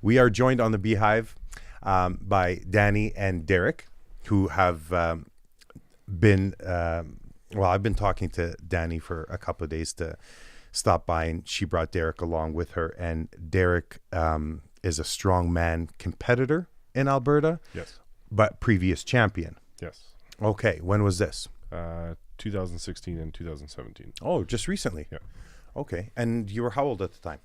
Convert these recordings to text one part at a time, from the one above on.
We are joined on the BeeHive by Danny and Derrek, who have been, I've been talking to Danny for a couple of days to stop by, and she brought Derrek along with her. And Derrek is a strongman competitor in Alberta. Yes. But previous champion. Yes. Okay. When was this? 2016 and 2017. Oh, just recently. Yeah. Okay. And you were how old at the time?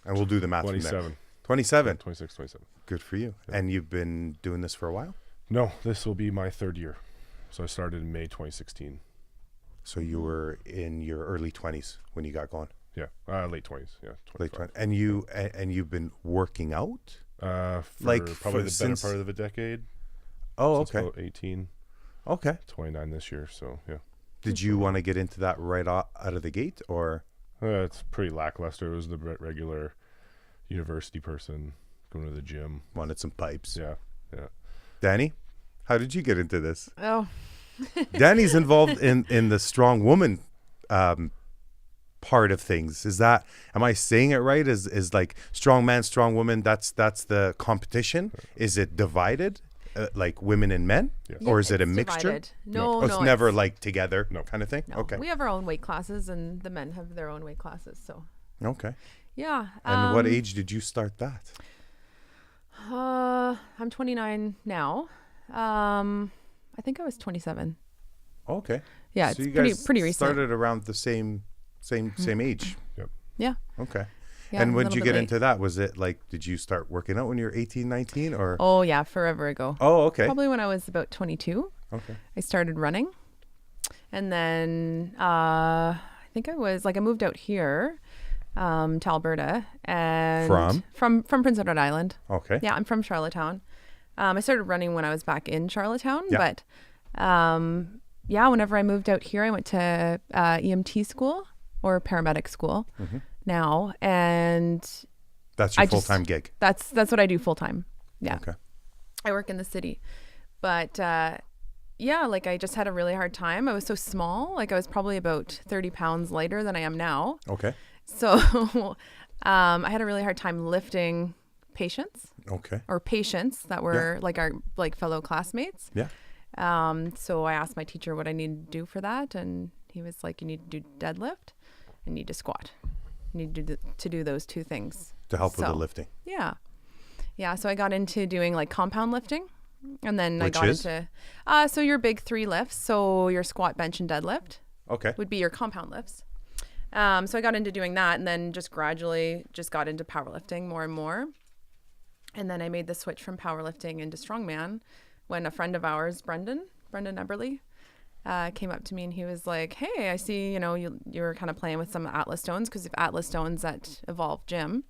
And we'll do the math. 27. 27. 26, 27. Good for you. Yeah. And you've been doing this for a while? No, this will be my third year. So I started in May 2016. So you were in your early 20s when you got going? Yeah. Late 20s. Yeah. 25. Late 20s. And you've been working out? For probably the better part of a decade. Oh, Since okay. about 18. Okay. 29 this year. So, yeah. Did you want to get into that right out of the gate, or? It's pretty lackluster. It was the regular university person going to the gym. Wanted some pipes. Yeah. Yeah. Danny, how did you get into this? Oh. Danny's involved in the strong woman part of things. Is that, am I saying it right? Is like strong man, strong woman, that's the competition? Is it divided? Like women and men? Yes. Or is it a mixture? Divided. No, It's never like together kind of thing? No. Okay. We have our own weight classes, and the men have their own weight classes. So. Okay. Yeah. And what age did you start that? I'm 29 now. I think I was 27. Okay. Yeah, So it's you guys pretty recent. started around the same age. Yep. Yeah. Okay. Yeah, And a when did little you bit get late. into that? Was it like, did you start working out when you were 18, 19 or? Oh yeah, forever ago. Oh, okay. Probably when I was about 22. Okay. I started running, and then I think I moved out here to Alberta, and from Prince Edward Island. Okay. Yeah, I'm from Charlottetown. I started running when I was back in Charlottetown, Yeah. but whenever I moved out here, I went to EMT school or paramedic school now, and That's your full-time gig. that's what I do full time. Yeah. Okay. I work in the city, but like I just had a really hard time. I was so small. Like I was probably about 30 pounds lighter than I am now. Okay. So I had a really hard time lifting patients Okay. or patients that were like our fellow classmates. Yeah. So I asked my teacher what I needed to do for that, and he was like, "You need to do deadlift, and you need to squat. You need to do those two things To help with the lifting. Yeah. Yeah. So I got into doing like compound lifting, and then Which I got is? into so your big three lifts. So your squat, bench, and deadlift Okay. would be your compound lifts. So I got into doing that, and then just gradually just got into powerlifting more and more. And then I made the switch from powerlifting into strongman when a friend of ours, Brendan Eberly, came up to me, and he was like, "Hey, I see, you're kind of playing with some Atlas stones, because of Atlas stones at Evolve Gym." And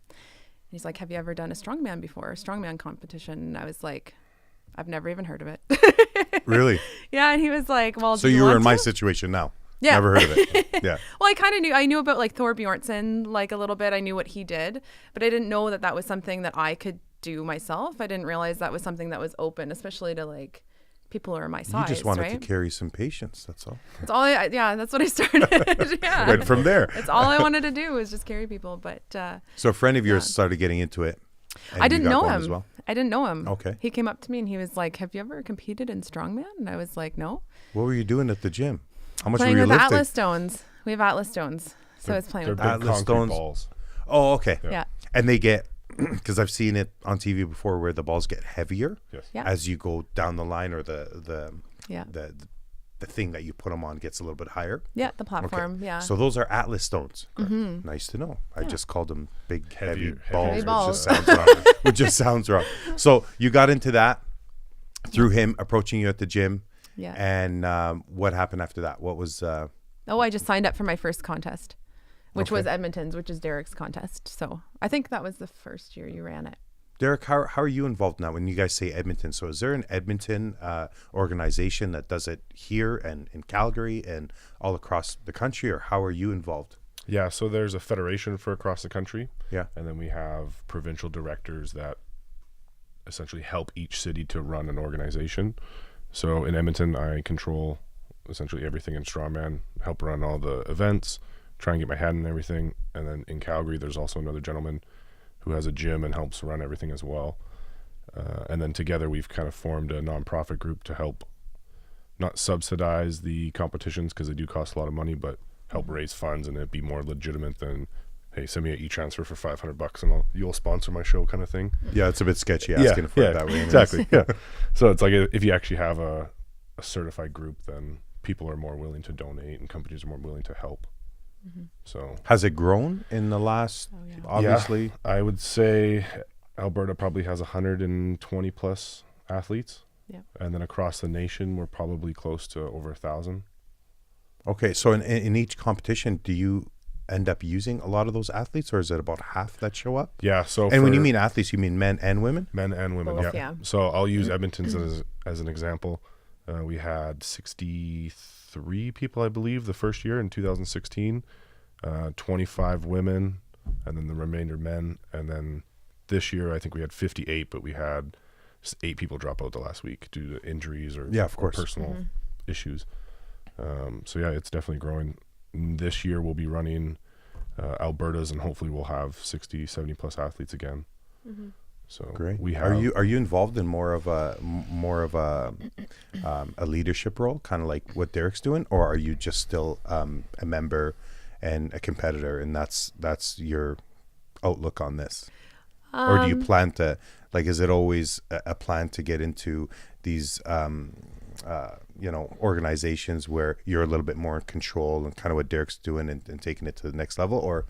he's like, "Have you ever done a strongman before, a strongman competition?" And I was like, "I've never even heard of it." Really? Yeah. And he was like, "Well, So do you were want in my to?" situation now. Yeah. Never heard of it. Yeah. Well, I knew about like Thor Bjornsson, like a little bit. I knew what he did, but I didn't know that was something that I could do myself. I didn't realize that was something that was open, especially to like people who are my size. You just wanted right? to carry some patience. That's all. That's all. That's what I started. Yeah. Went from there. That's all I wanted to do was just carry people. But So a friend of yours started getting into it. and I you didn't got know going him. as well? I didn't know him. Okay. He came up to me and he was like, "Have you ever competed in strongman?" And I was like, "No." What were you doing at the gym? How much Playing were you with lifting? Atlas stones. We have Atlas stones, so I was playing with They're them. big Atlas concrete stones. balls. Oh, okay. Yeah. And they get, because I've seen it on TV before, where the balls get heavier Yes. Yeah. as you go down the line, or the Yeah. thing that you put them on gets a little bit higher. Yeah. The platform. Yeah. So those are Atlas stones. Nice to know. I just called them big, heavy Heavy balls, balls. which just sounds wrong. Which just sounds wrong. So you got into that through him approaching you at the gym. Yeah. And what happened after that? What was... I just signed up for my first contest, which Okay. was Edmonton's, which is Derrek's contest. So I think that was the first year you ran it. Derrek, how are you involved now when you guys say Edmonton? So is there an Edmonton organization that does it here and in Calgary and all across the country, or how are you involved? Yeah, so there's a federation for across the country. Yeah. And then we have provincial directors that essentially help each city to run an organization. So in Edmonton, I control essentially everything in strongman, help run all the events, try and get my hand in everything. And then in Calgary, there's also another gentleman who has a gym and helps run everything as well. And then together we've kind of formed a nonprofit group to help not subsidize the competitions because they do cost a lot of money, but help raise funds and it be more legitimate than, hey, send me an e-transfer for $500 and you'll sponsor my show kind of thing. Yeah, it's a bit sketchy asking for it that way. Exactly. Yeah. So it's like if you actually have a certified group, then people are more willing to donate and companies are more willing to help. So has it grown in the last, obviously? Yeah, I would say Alberta probably has 120 plus athletes. Yeah. And then across the nation, we're probably close to over 1,000. Okay. So in each competition, do you end up using a lot of those athletes, or is it about half that show up? Yeah. So and when you mean athletes, you mean men and women? Men and women. Both, yeah. So I'll use Edmonton's as an example. We had 63 people, I believe, the first year in 2016, 25 women, and then the remainder men. And then this year, I think we had 58, but we had 8 people drop out the last week due to injuries or, of course, or personal issues. So yeah, it's definitely growing. This year we'll be running Alberta's, and hopefully we'll have 60, 70 plus athletes again. So great. We have. Are you involved in more of a leadership role, kind of like what Derrek's doing, or are you just still a member and a competitor, and that's your outlook on this? Or do you plan to, like, is it always a plan to get into these organizations where you're a little bit more in control and kind of what Derrek's doing and taking it to the next level, or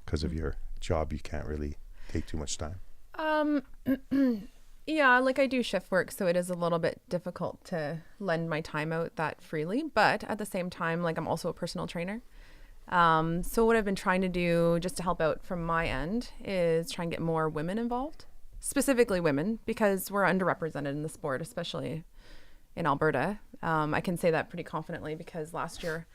because of your job you can't really take too much time? Yeah, like I do shift work, so it is a little bit difficult to lend my time out that freely, but at the same time, like, I'm also a personal trainer. So what I've been trying to do just to help out from my end is try and get more women involved, specifically women, because we're underrepresented in the sport, especially in Alberta. I can say that pretty confidently because last year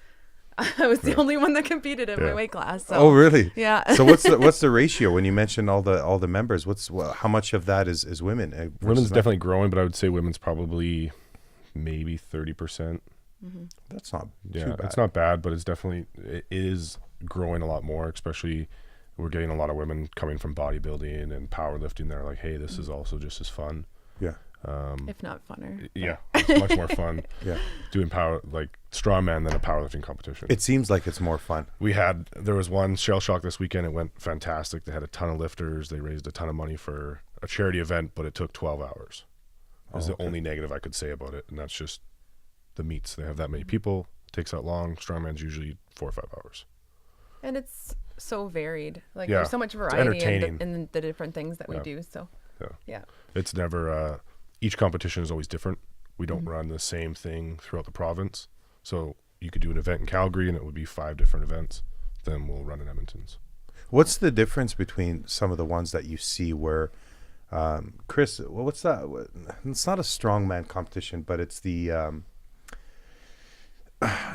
I was the only one that competed in my weight class. So, oh, really? Yeah. So what's the ratio when you mentioned all the members? How much of that is women? Women's definitely growing, but I would say women's probably maybe 30%. That's not too bad. It's not bad, but it is growing a lot more, especially we're getting a lot of women coming from bodybuilding and powerlifting. They're like, hey, this is also just as fun. Yeah. If not funner. Yeah, it's much more fun doing power, like strongman, than a powerlifting competition. It seems like it's more fun. There was one Shell Shock this weekend. It went fantastic. They had a ton of lifters. They raised a ton of money for a charity event, but it took 12 hours. Is the only negative I could say about it, and that's just the meets. They have that many people. It takes that long. Strongman's usually 4 or 5 hours. And it's so varied. Like there's so much variety in the different things that we do. So yeah. It's never each competition is always different. We don't run the same thing throughout the province. So you could do an event in Calgary and it would be 5 different events. Then we'll run in Edmonton's. What's the difference between some of the ones that you see where Chris, what's that? It's not a strongman competition, but it's the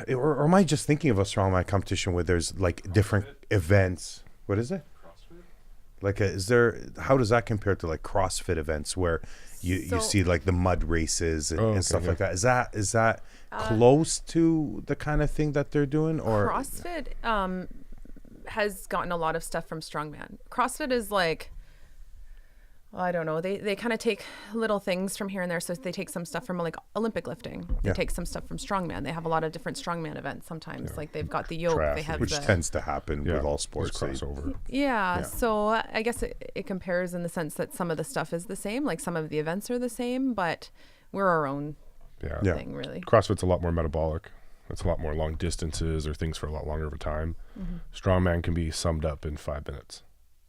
or am I just thinking of a strongman competition where there's like different events? What is it? Like, how does that compare to like CrossFit events where you see like the mud races and stuff like that? Is that close to the kind of thing that they're doing? Or CrossFit has gotten a lot of stuff from strongman. CrossFit is like, I don't know. They kind of take little things from here and there. So they take some stuff from like Olympic lifting. They take some stuff from strongman. They have a lot of different strongman events sometimes. Like they've got the yoke. They have which tends to happen with all sports. Crossover. Yeah. So I guess it compares in the sense that some of the stuff is the same. Like some of the events are the same, but we're our own thing, really. CrossFit's a lot more metabolic. It's a lot more long distances or things for a lot longer of a time. Strongman can be summed up in 5 minutes.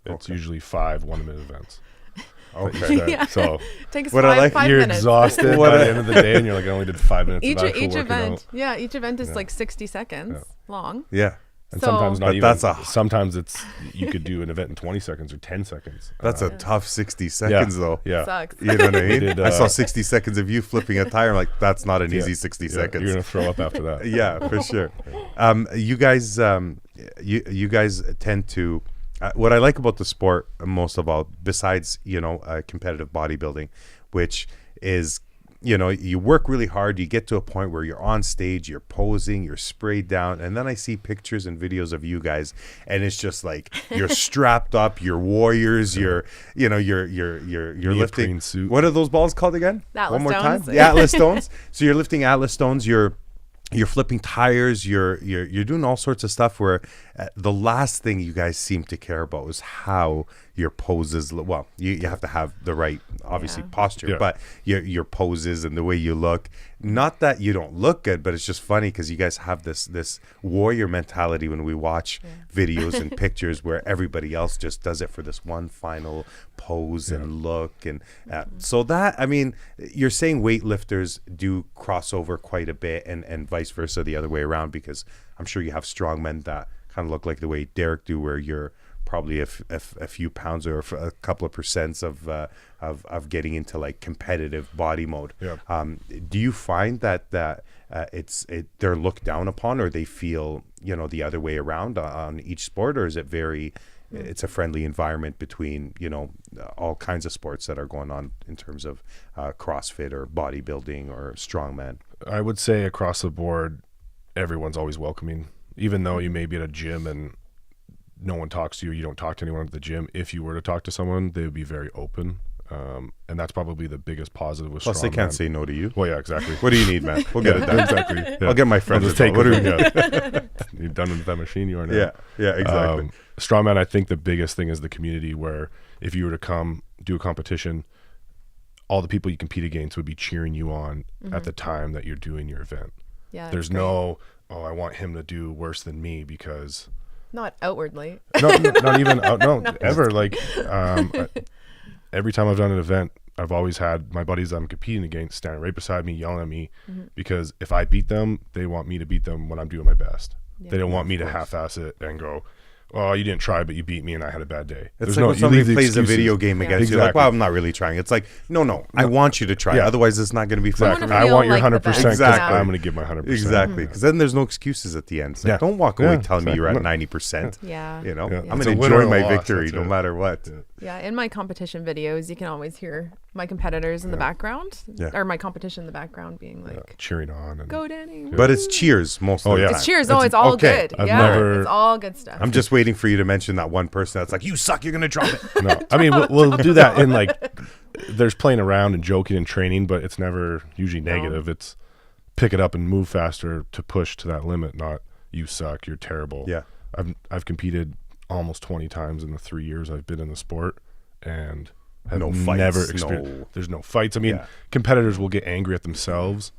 It's usually 5 1-minute events. Okay. So takes what I like, five you're minutes. exhausted by the end of the day, and you're like, I only did 5 minutes. Each of actual event, out. each event is like 60 seconds long. Yeah. And So- sometimes not But even. Sometimes you could do an event in 20 seconds or 10 seconds. That's a tough 60 seconds though. Yeah. Sucks. You know what I mean? did, I saw 60 seconds of you flipping a tire. I'm like, that's not an easy 60 seconds. You're gonna throw up after that. Yeah, for sure. You guys, you guys tend to. What I like about the sport most of all, besides competitive bodybuilding, which is you work really hard, you get to a point where you're on stage, you're posing, you're sprayed down, and then I see pictures and videos of you guys, and it's just like you're strapped up, you're warriors, you're lifting suit. What are those balls called again? Atlas One more time. stones. The Atlas stones. So you're lifting Atlas stones, you're flipping tires, you're doing all sorts of stuff where the last thing you guys seem to care about is how your poses look. Well, you have to have the right, obviously, posture, but your poses and the way you look. Not that you don't look good, but it's just funny because you guys have this warrior mentality when we watch videos and pictures where everybody else just does it for this one final pose and look. And so that, I mean, you're saying weightlifters do cross over quite a bit and vice versa the other way around, because I'm sure you have strong men that kind of look like the way Derrek do, where you're probably a few pounds or a couple of percents of getting into like competitive body mode. Do you find that they're looked down upon, or they feel the other way around on each sport, or is it it's a friendly environment between all kinds of sports that are going on in terms of CrossFit or bodybuilding or strongman? I would say across the board, everyone's always welcoming, even though you may be at a gym and no one talks to you, you don't talk to anyone at the gym. If you were to talk to someone, they would be very open. And that's probably the biggest positive with Plus, they can't say no to you. Well, yeah, exactly. What do you need, man? We'll get it done. Exactly. Yeah. I'll get my friends. Just take what do we it. You're done with that machine you are now. Yeah, exactly. Strongman, I think the biggest thing is the community, where if you were to come do a competition, all the people you compete against would be cheering you on at the time that you're doing your event. Yeah, there's no, I want him to do worse than me because... Not outwardly. No, not even ever. Like every time I've done an event, I've always had my buddies I'm competing against standing right beside me, yelling at me, because if I beat them, they want me to beat them when I'm doing my best. They don't want me to half-ass it and go, "Oh, you didn't try, but you beat me, and I had a bad day." It's like when somebody plays a video game against you, like, "Well, I'm not really trying." It's like, no, I want you to try. Otherwise, it's not going to be fun. Exactly. I want your 100%. Exactly. I'm going to give my 100%. Exactly, because then there's no excuses at the end. It's like, don't walk away telling me you're at 90%. I'm going to enjoy my victory no matter what. Yeah, in my competition videos, you can always hear my competitors in the background, or my competition in the background being like cheering on. And, "Go, Danny!" But it's cheers most of the time. It's cheers. It's all good. It's all good stuff. I'm just waiting for you to mention that one person that's like, "You suck, you're gonna drop it." No, I mean we'll do that in like there's playing around and joking and training, but it's never usually negative. It's pick it up and move faster to push to that limit, not "you suck, you're terrible." Yeah, I've competed almost 20 times in the 3 years I've been in the sport, and have no fights, never experienced. There's no fights. I mean, competitors will get angry at themselves.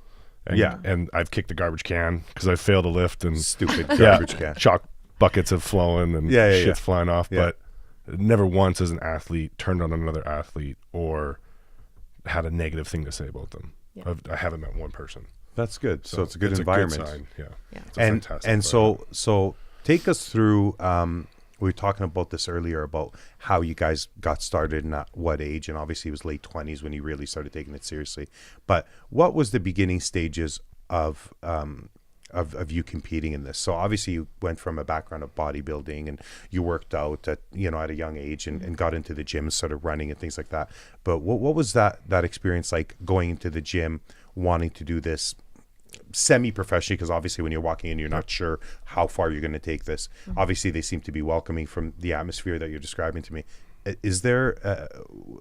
And, and I've kicked the garbage can because I failed a lift, and stupid garbage can. Chalk buckets have flown and shit's flying off. But never once as an athlete turned on another athlete or had a negative thing to say about them. I haven't met one person. That's good. So it's a good environment. A good sign. It's a fantastic environment. So take us through. We were talking about this earlier about how you guys got started and at what age, and obviously it was late 20s when you really started taking it seriously. But what was the beginning stages of you competing in this? So obviously you went from a background of bodybuilding, and you worked out at a young age and got into the gym and started running and things like that. But what was that experience like, going into the gym, wanting to do this semi-professionally? Because obviously when you're walking in, you're not sure how far you're going to take this. Obviously they seem to be welcoming from the atmosphere that you're describing to me. Is there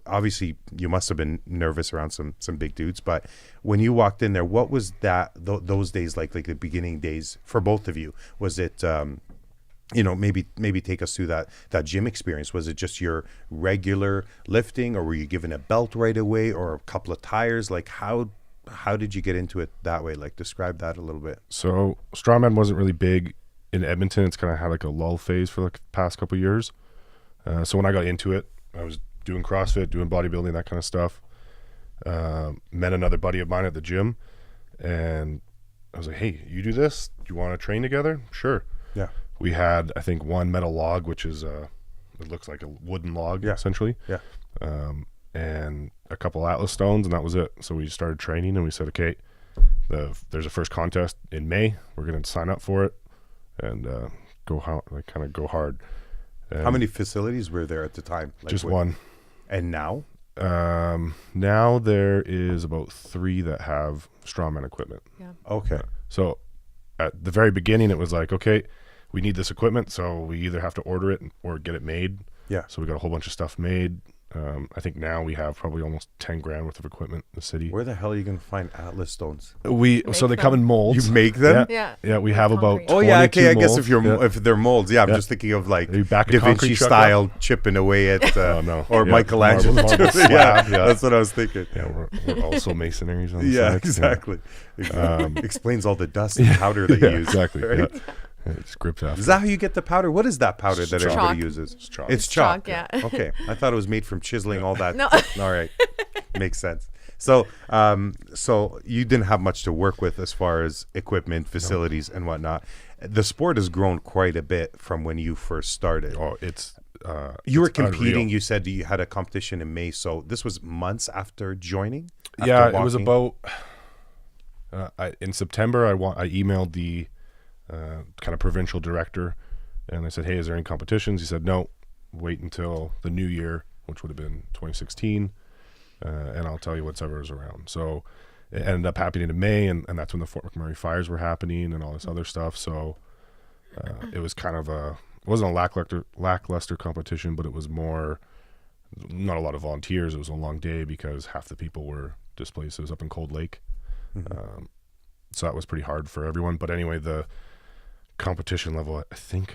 obviously you must have been nervous around some big dudes, but when you walked in there, what was those days like the beginning days for both of you? Was it maybe take us through that gym experience? Was it just your regular lifting, or were you given a belt right away, or a couple of tires? Like how did you get into it that way? Like, describe that a little bit. So strongman wasn't really big in Edmonton. It's kind of had like a lull phase for like the past couple of years. So when I got into it, I was doing CrossFit, doing bodybuilding, that kind of stuff. Met another buddy of mine at the gym, and I was like, "Hey, you do this? Do you want to train together?" Sure. Yeah. We had, I think, one metal log, which is it looks like a wooden log, essentially. Yeah. And a couple Atlas stones, and that was it. So we started training, and we said, "Okay, there's a first contest in May. We're going to sign up for it and go hard." And how many facilities were there at the time? Like, just one. And now? Now there is about 3 that have strongman equipment. Yeah. Okay. So at the very beginning, it was like, okay, we need this equipment, so we either have to order it or get it made. Yeah. So we got a whole bunch of stuff made. I think now we have probably almost 10 grand worth of equipment in the city. Where the hell are you going to find Atlas stones? So they them. come in molds. You make them? Yeah. Yeah, we have about Concrete. Oh yeah, 22 okay. I guess molds. if they're molds, yeah. I'm Yeah. just thinking of like You back a Da concrete Vinci truck style chipping away at Oh, no. or Yeah, Michelangelo. marble yeah, slab, yeah. that's what I was thinking. Yeah, we're also masonaries on the Yeah, side. exactly. Explains all the dust and powder that Yeah, you use. exactly. right? Yeah. It's gripped after. Is that how you get the powder? What is that powder that Chalk. everybody uses? It's chalk. It's chalk. Chalk, yeah. Okay, I thought it was made from chiseling all that. No. All right, makes sense. So, so you didn't have much to work with as far as equipment, facilities, and whatnot. The sport has grown quite a bit from when you first started. Oh, it's You were it's unreal. competing. You said you had a competition in May. So this was months after joining. After Yeah, it was walking? about in September. I emailed the kind of provincial director, and I said, "Hey, is there any competitions?" He said, "No, wait until the new year, which would have been 2016, and I'll tell you whatever's around." So it ended up happening in May, and that's when the Fort McMurray fires were happening and all this other stuff. So it was kind of it wasn't a lackluster competition, but it was more not a lot of volunteers. It was a long day because half the people were displaced. It was up in Cold Lake. So that was pretty hard for everyone. But anyway, the competition level, I think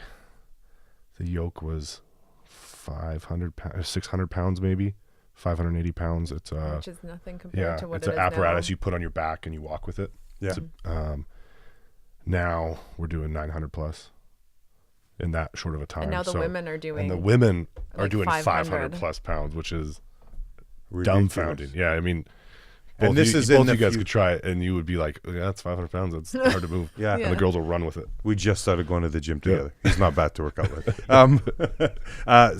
the yoke was 500 pounds, 600 pounds, maybe 580 pounds. It's Which is nothing compared to what it's it an is apparatus now. you put on your back and you walk with it. Yeah. Now we're doing 900 plus in that short of a time. And now the So- women are doing. and the women are like doing 500 500 plus pounds, which is Ridiculous. dumbfounding. Yeah, I mean, And this is both in you the guys few- could try it, and you would be like, "Yeah, that's 500 pounds. That's hard to move." Yeah. Yeah. And the girls will run with it. We just started going to the gym Yeah. together. He's not bad to work out with.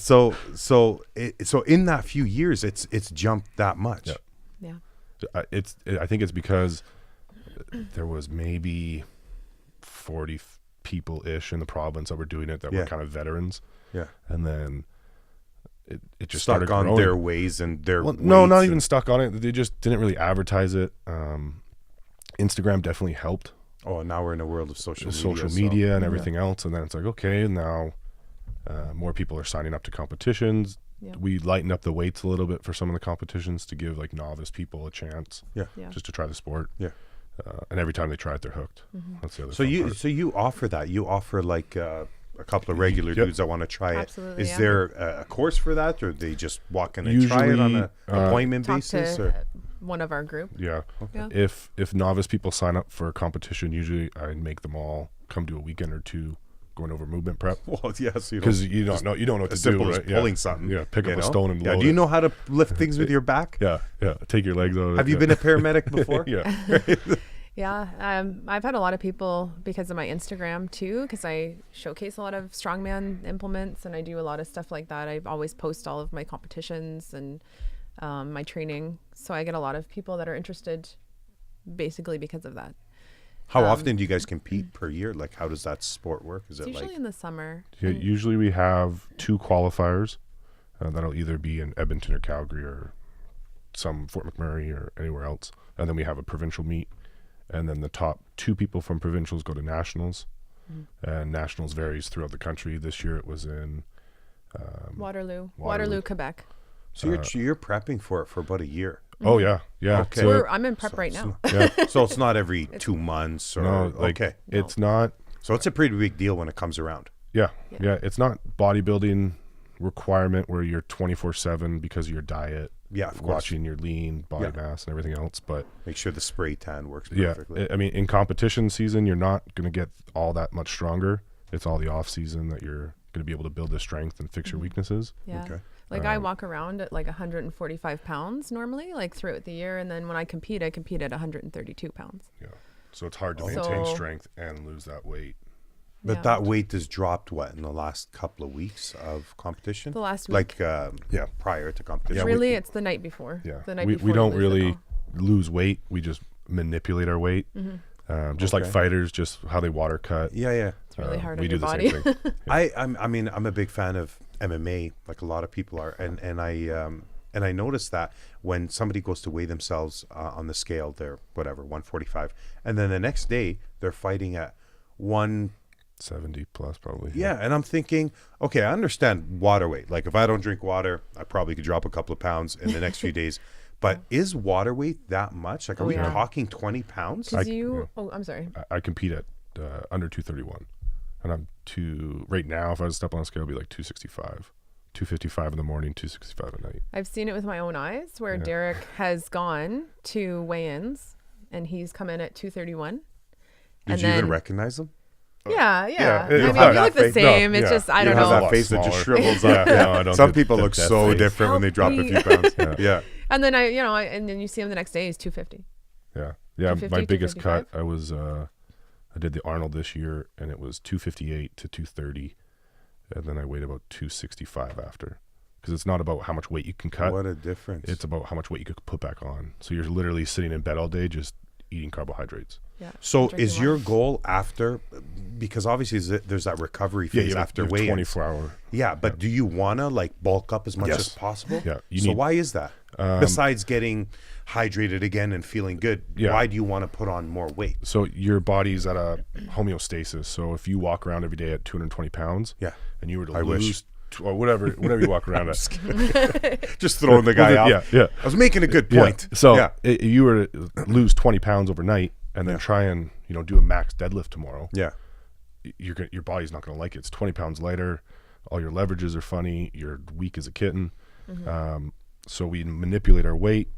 So in that few years, it's jumped that much. Yeah. Yeah. I think it's because there was maybe 40 people ish in the province that were doing it that Yeah. were kind of veterans, Yeah. and then it just Stuck started on growing. their ways and their Well, no, not weights even and- stuck on it. They just didn't really advertise it. Instagram definitely helped. Oh, now we're in a world of social Social media. media and everything else, and then it's like, okay, now more people are signing up to competitions. Yeah. We lightened up the weights a little bit for some of the competitions to give like novice people a chance, Yeah. Yeah. just to try the sport. Yeah. And every time they try it, they're hooked. That's the other. So fun part. you offer that. You offer like a couple of regular Yep. dudes that want to try it. Absolutely, Is yeah. there a course for that, or they just walk in and try it on Usually, an appointment Talk basis? to Or one of our group. Yeah. Yeah. If novice people sign up for a competition, usually I make them all come to a weekend or two going over movement prep, well, yeah, so you because don't, you don't know what to as do. simple as Right? pulling Yeah. something. Yeah, pick you up a know? stone and Yeah. load Do you it. know how to lift things with your back? Yeah, take your legs out of it. Have you yeah. been a paramedic before? Yeah. Yeah, I've had a lot of people because of my Instagram too, because I showcase a lot of strongman implements and I do a lot of stuff like that. I always post all of my competitions and my training, so I get a lot of people that are interested, basically because of that. How often do you guys compete per year? Like, how does that sport work? Is It's it usually like in the summer. Yeah, usually we have 2 qualifiers that'll either be in Edmonton or Calgary or some Fort McMurray or anywhere else, and then we have a provincial meet, and then the top 2 people from provincials go to nationals, and nationals varies throughout the country. This year it was in Waterloo, Quebec. so? You're prepping for it for about a year. oh yeah Okay. So, I'm in prep right now. yeah So it's not every 2 months or no, like okay. it's not So it's a pretty big deal when it comes around. yeah it's not bodybuilding requirement where you're 24/7 because of your diet, Yeah, of course. watching your lean body Yeah. mass and everything else, but Make sure the spray tan works yeah, perfectly. I mean, in competition season, you're not going to get all that much stronger. It's all the off season that you're going to be able to build the strength and fix your weaknesses. Yeah. Okay. Like I walk around at like 145 pounds normally, like throughout the year. And then when I compete at 132 pounds. Yeah. So it's hard to So- maintain strength and lose that weight. But Yeah. that weight has dropped in the last couple of weeks of competition? The last week. Like Yeah. prior to competition. Really, it's the night before. Yeah. The night We before don't you lose it really all. lose weight. We just manipulate our weight. Just like Okay. fighters, just how they water cut. Yeah, yeah. It's really hard we on do your the body. same thing. I'm a big fan of MMA, like a lot of people are, and And I noticed that when somebody goes to weigh themselves on the scale, they're 145, and then the next day they're fighting at 170 plus probably. Yeah, and I'm thinking, okay, I understand water weight. Like if I don't drink water, I probably could drop a couple of pounds in the next few days. But is water weight that much? Like, are we talking 20 pounds? I'm sorry. I compete at under 231, and I'm right now. If I was to step on a scale, it'd be like 265. 255 in the morning, 265 at night. I've seen it with my own eyes where Derek has gone to weigh-ins and he's come in at 231. Did you even recognize them? Yeah. Yeah, I mean, you look the same. It's just, I don't You have know. that face that just shrivels up. I don't Some get people that look so face. different when they drop a few pounds. Yeah. And then and then you see him the next day, he's 250. Yeah. 250, My biggest cut, 255? I did the Arnold this year, and it was 258 to 230, and then I weighed about 265 after. Because it's not about how much weight you can cut. What a difference. It's about how much weight you could put back on. So you're literally sitting in bed all day just eating carbohydrates. Yeah. So is your goal after, because obviously there's that recovery phase after weigh-ins. 24 hour. Yeah, but do you want to like bulk up as much as possible? Yeah. So why is that? Besides getting hydrated again and feeling good, why do you want to put on more weight? So your body's at a homeostasis. So if you walk around every day at 220 pounds, and you were to lose or whatever you walk around at. Just throwing the guy off. Yeah. I was making a good point. Yeah. So if you were to lose 20 pounds overnight and then try and do a max deadlift tomorrow. Yeah. Your body's not going to like it. It's 20 pounds lighter. All your leverages are funny. You're weak as a kitten. Mm-hmm. So we manipulate our weight,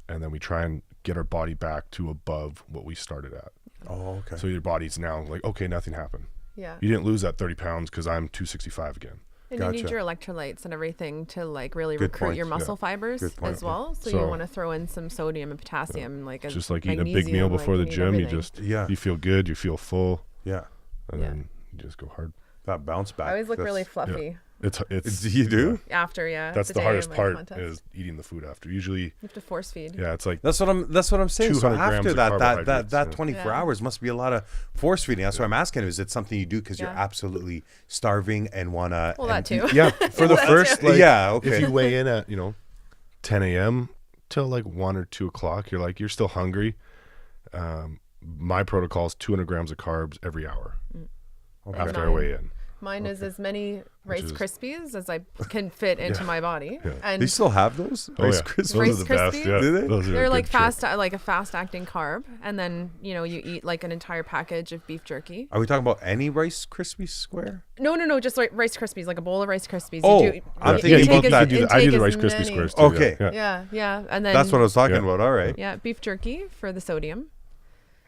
and then we try and get our body back to above what we started at. Oh, okay. So your body's now like, okay, nothing happened. Yeah. You didn't lose that 30 pounds because I'm 265 again. And you need your electrolytes and everything to like really recruit your muscle fibers as well. So you want to throw in some sodium and potassium, like just like eating a big meal before the gym. You just you feel good, you feel full. Yeah. And then you just go hard. That bounce back. I always look really fluffy. It's you do after That's the hardest part is eating the food after. Usually you have to force feed. Yeah, it's like that's what I'm saying. So after that 24 hours must be a lot of force feeding. That's what I'm asking. Is it something you do because you're absolutely starving and wanna? Well, that too. Yeah, for the first okay. If you weigh in at 10 a.m. till like 1 or 2 o'clock, you're still hungry. My protocol is 200 grams of carbs every hour after I weigh in. Mine is as many Rice Krispies as I can fit into my body. Yeah. And they still have those? Rice Krispies? Those are the best. Yeah. Do they? They're like a fast acting carb. And then, you eat like an entire package of beef jerky. Are we talking about any Rice Krispies square? No, just like Rice Krispies, like a bowl of Rice Krispies. I'm thinking about that. I do the Rice Krispie squares too. Okay. Yeah. And then that's what I was talking about. All right. Yeah, beef jerky for the sodium.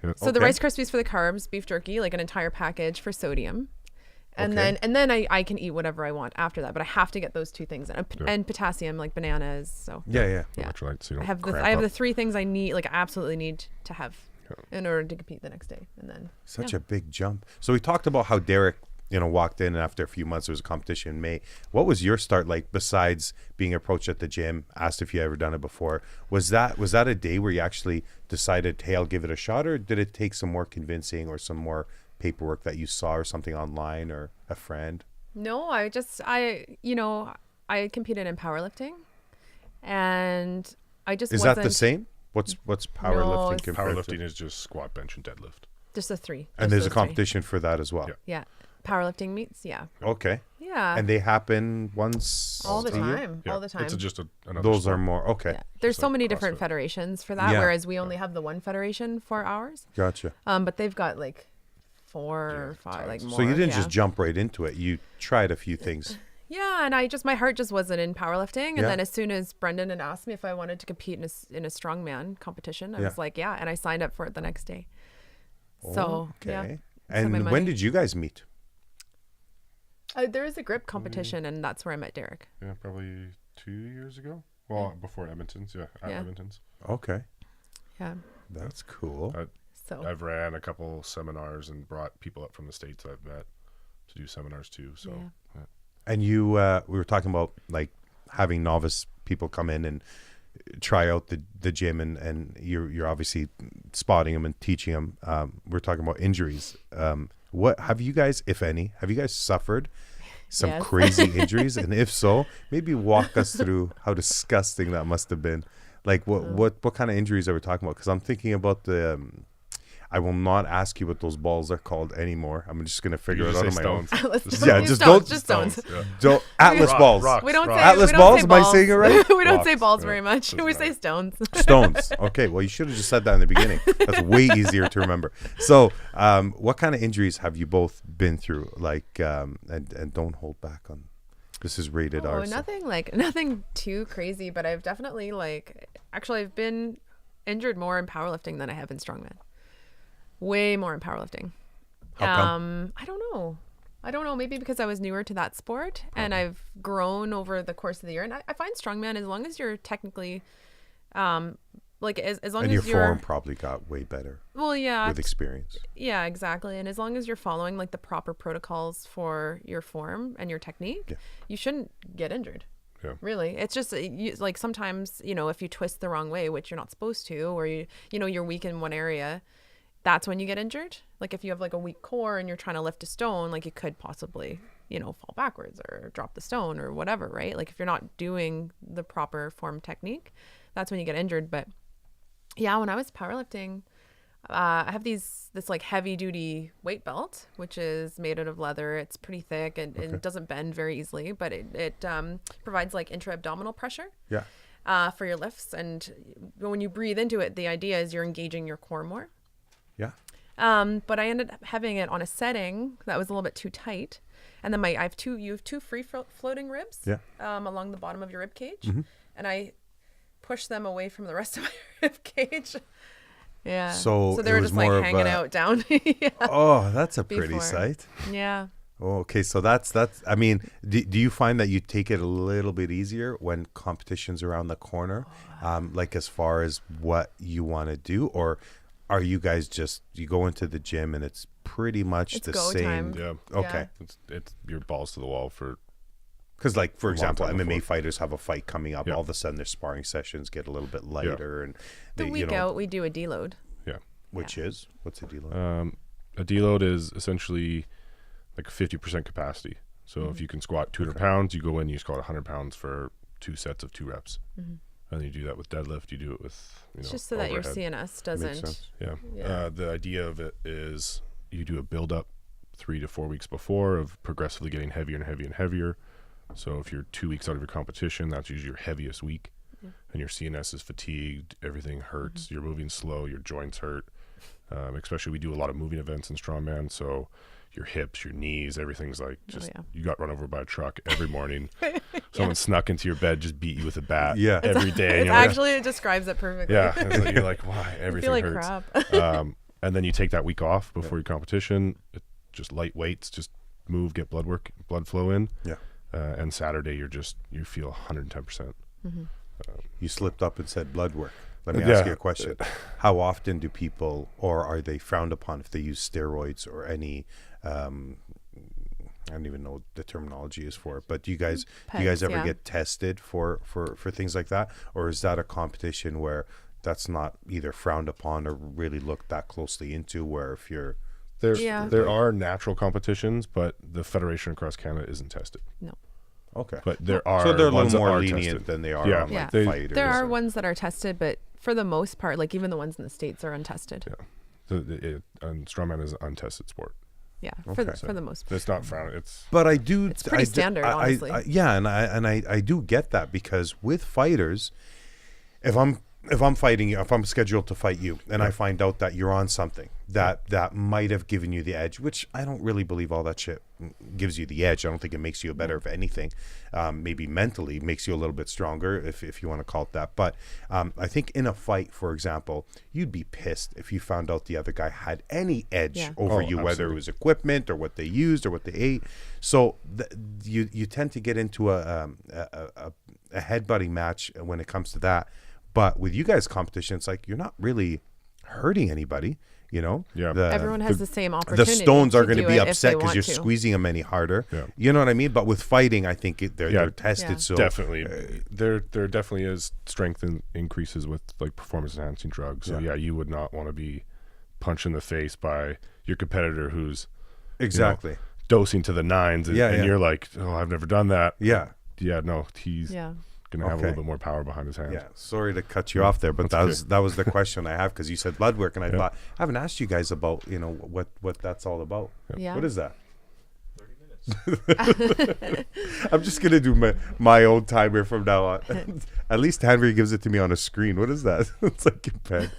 Yeah. So the Rice Krispies for the carbs, beef jerky, like an entire package for sodium. And then I can eat whatever I want after that, but I have to get those two things and potassium, like bananas. So yeah. Electrolytes, so you don't I have the three things I need, like I absolutely need to have in order to compete the next day. And then such a big jump. So we talked about how Derek, walked in, and after a few months there was a competition in May. What was your start like besides being approached at the gym, asked if you ever done it before? Was that a day where you actually decided, hey, I'll give it a shot, or did it take some more convincing or some more paperwork that you saw or something online or a friend? No, I competed in powerlifting, and I just that the same? What's powerlifting compared powerlifting is just squat, bench, and deadlift. Just the three. And there's a competition for that as well. Yeah. Powerlifting meets, Okay. Yeah. And they happen once all the time. Yeah. All the time. It's just another those sport. are more okay. Yeah. There's so many different CrossFit. federations for that, whereas we only have the one federation for ours. Gotcha. But they've got like 4 or 5, like more. So you didn't just jump right into it. You tried a few things. Yeah, and my heart just wasn't in powerlifting. And then as soon as Brendan had asked me if I wanted to compete in a strongman competition, I was like, yeah, and I signed up for it the next day. So okay. And when did you guys meet? There was a grip competition, and that's where I met Derek. Yeah, probably 2 years ago. Well, before Edmonton's, Edmonton's. Okay. Yeah. That's cool. I've ran a couple seminars and brought people up from the States I've met to do seminars too. So, And you, we were talking about like having novice people come in and try out the gym, and you're obviously spotting them and teaching them. We're talking about injuries. What have you guys, if any, suffered some Yes. crazy injuries? And if so, maybe walk us through how disgusting that must have been. Like what kind of injuries are we talking about? Because I'm thinking about the. I will not ask you what those balls are called anymore. I'm just gonna figure it out on my own. Yeah, just don't. Just stones. Yeah. Don't Atlas balls. Rocks, We don't say Atlas we don't balls? say Am I saying it right? we don't say Rocks, balls yeah. very much. Doesn't We matter. say stones. Stones. Okay, well, you should have just said that in the beginning. That's way easier to remember. So, what kind of injuries have you both been through? Like, and don't hold back on. This is rated R. so- nothing too crazy, but I've definitely I've been injured more in powerlifting than I have in strongman. Way more in powerlifting. How come? I don't know. Maybe because I was newer to that sport and I've grown over the course of the year. And I find strongman, as long as you're technically, as long And your as you're form probably got way better well, yeah, with experience. yeah, exactly. And as long as you're following the proper protocols for your form and your technique, you shouldn't get injured. Yeah. Really, it's just sometimes if you twist the wrong way, which you're not supposed to, or you're weak in one area. That's when you get injured. Like if you have a weak core and you're trying to lift a stone, you could possibly, fall backwards or drop the stone or whatever, right? Like if you're not doing the proper form technique, that's when you get injured. But yeah, when I was powerlifting, I have this heavy duty weight belt, which is made out of leather. It's pretty thick and it doesn't bend very easily, but it provides intra-abdominal pressure. Yeah. For your lifts. And when you breathe into it, the idea is you're engaging your core more. Yeah. But I ended up having it on a setting that was a little bit too tight, and then you have two free floating ribs, along the bottom of your rib cage, and I pushed them away from the rest of my rib cage. Yeah. So they it were was just more of hanging a- out down. Yeah. Oh, that's a pretty Before. sight. Yeah. Oh, okay, so that's. I mean, do you find that you take it a little bit easier when competition's around the corner, as far as what you want to do, or are you guys you go into the gym and it's pretty much It's the go same? time. Yeah. Okay. It's your balls to the wall for. Because, for long example, time MMA before. fighters have a fight coming up. Yeah. All of a sudden, their sparring sessions get a little bit lighter, and The week out, we do a deload. Yeah. which is what's the deal? A deload is essentially 50% capacity. So if you can squat 200 pounds, you go in, you squat 100 pounds for 2 sets of 2 reps. And you do that with deadlift. You do it with It's just so that your overhead. CNS doesn't. sense. Yeah. Yeah. The idea of it is you do a build up 3 to 4 weeks before of progressively getting heavier and heavier and heavier. So if you're 2 weeks out of your competition, that's usually your heaviest week. And your CNS is fatigued, everything hurts, you're moving slow, your joints hurt. Especially we do a lot of moving events in strongman, so your hips, your knees, everything's you got run over by a truck every morning. Someone snuck into your bed, just beat you with a bat every day. And It describes it perfectly. yeah, it's you're like, why? Everything I feel hurts. crap. And then you take that week off before your competition. Just light weights, just move, get blood flow in. Yeah. And Saturday, you feel 110%. You slipped up and said blood work. Let me ask you a question. How often do people, or are they frowned upon if they use steroids or any, I don't even know what the terminology is for it, but do you guys ever get tested for things like that? Or is that a competition where that's not either frowned upon or really looked that closely into, where if you're... There are natural competitions, but the federation across Canada isn't tested. No. Okay. But there are So they're a ones little that more are lenient tested. than they are Yeah. on Yeah. fighters. There are or- ones that are tested, but for the most part, even the ones in the States are untested. Yeah. And strongman is an untested sport. Yeah, Okay. for the most part. It's not frowned. It's But I do. It's pretty standard, honestly. I do get that, because with fighters, if I'm fighting you, if I'm scheduled to fight you, and I find out that you're on something that might have given you the edge, which I don't really believe all that shit gives you the edge. I don't think it makes you a better, if anything. Maybe mentally makes you a little bit stronger, if you want to call it that. But I think in a fight, for example, you'd be pissed if you found out the other guy had any edge over you, whether it was equipment or what they used or what they ate. So you tend to get into a headbutting match when it comes to that. But with you guys' competition, it's you're not really hurting anybody, Yeah. Everyone has the same opportunity. The stones are to going to do be it if upset they because want you're to. squeezing them any harder. Yeah. You know what I mean? But with fighting, I think they're tested. Yeah. So Definitely. There definitely is strength increases with performance enhancing drugs. So you would not want to be punched in the face by your competitor who's exactly dosing to the nines, and, and you're like, oh, I've never done that. Yeah. Yeah, no, he's gonna have a little bit more power behind his hands. Yeah, sorry to cut you off there, but that was the question I have, because you said blood work, and I thought I haven't asked you guys about what that's all about. Yeah. What is that? 30 minutes. I'm just gonna do my own timer from now on. At least Henry gives it to me on a screen. What is that? It's like a pen.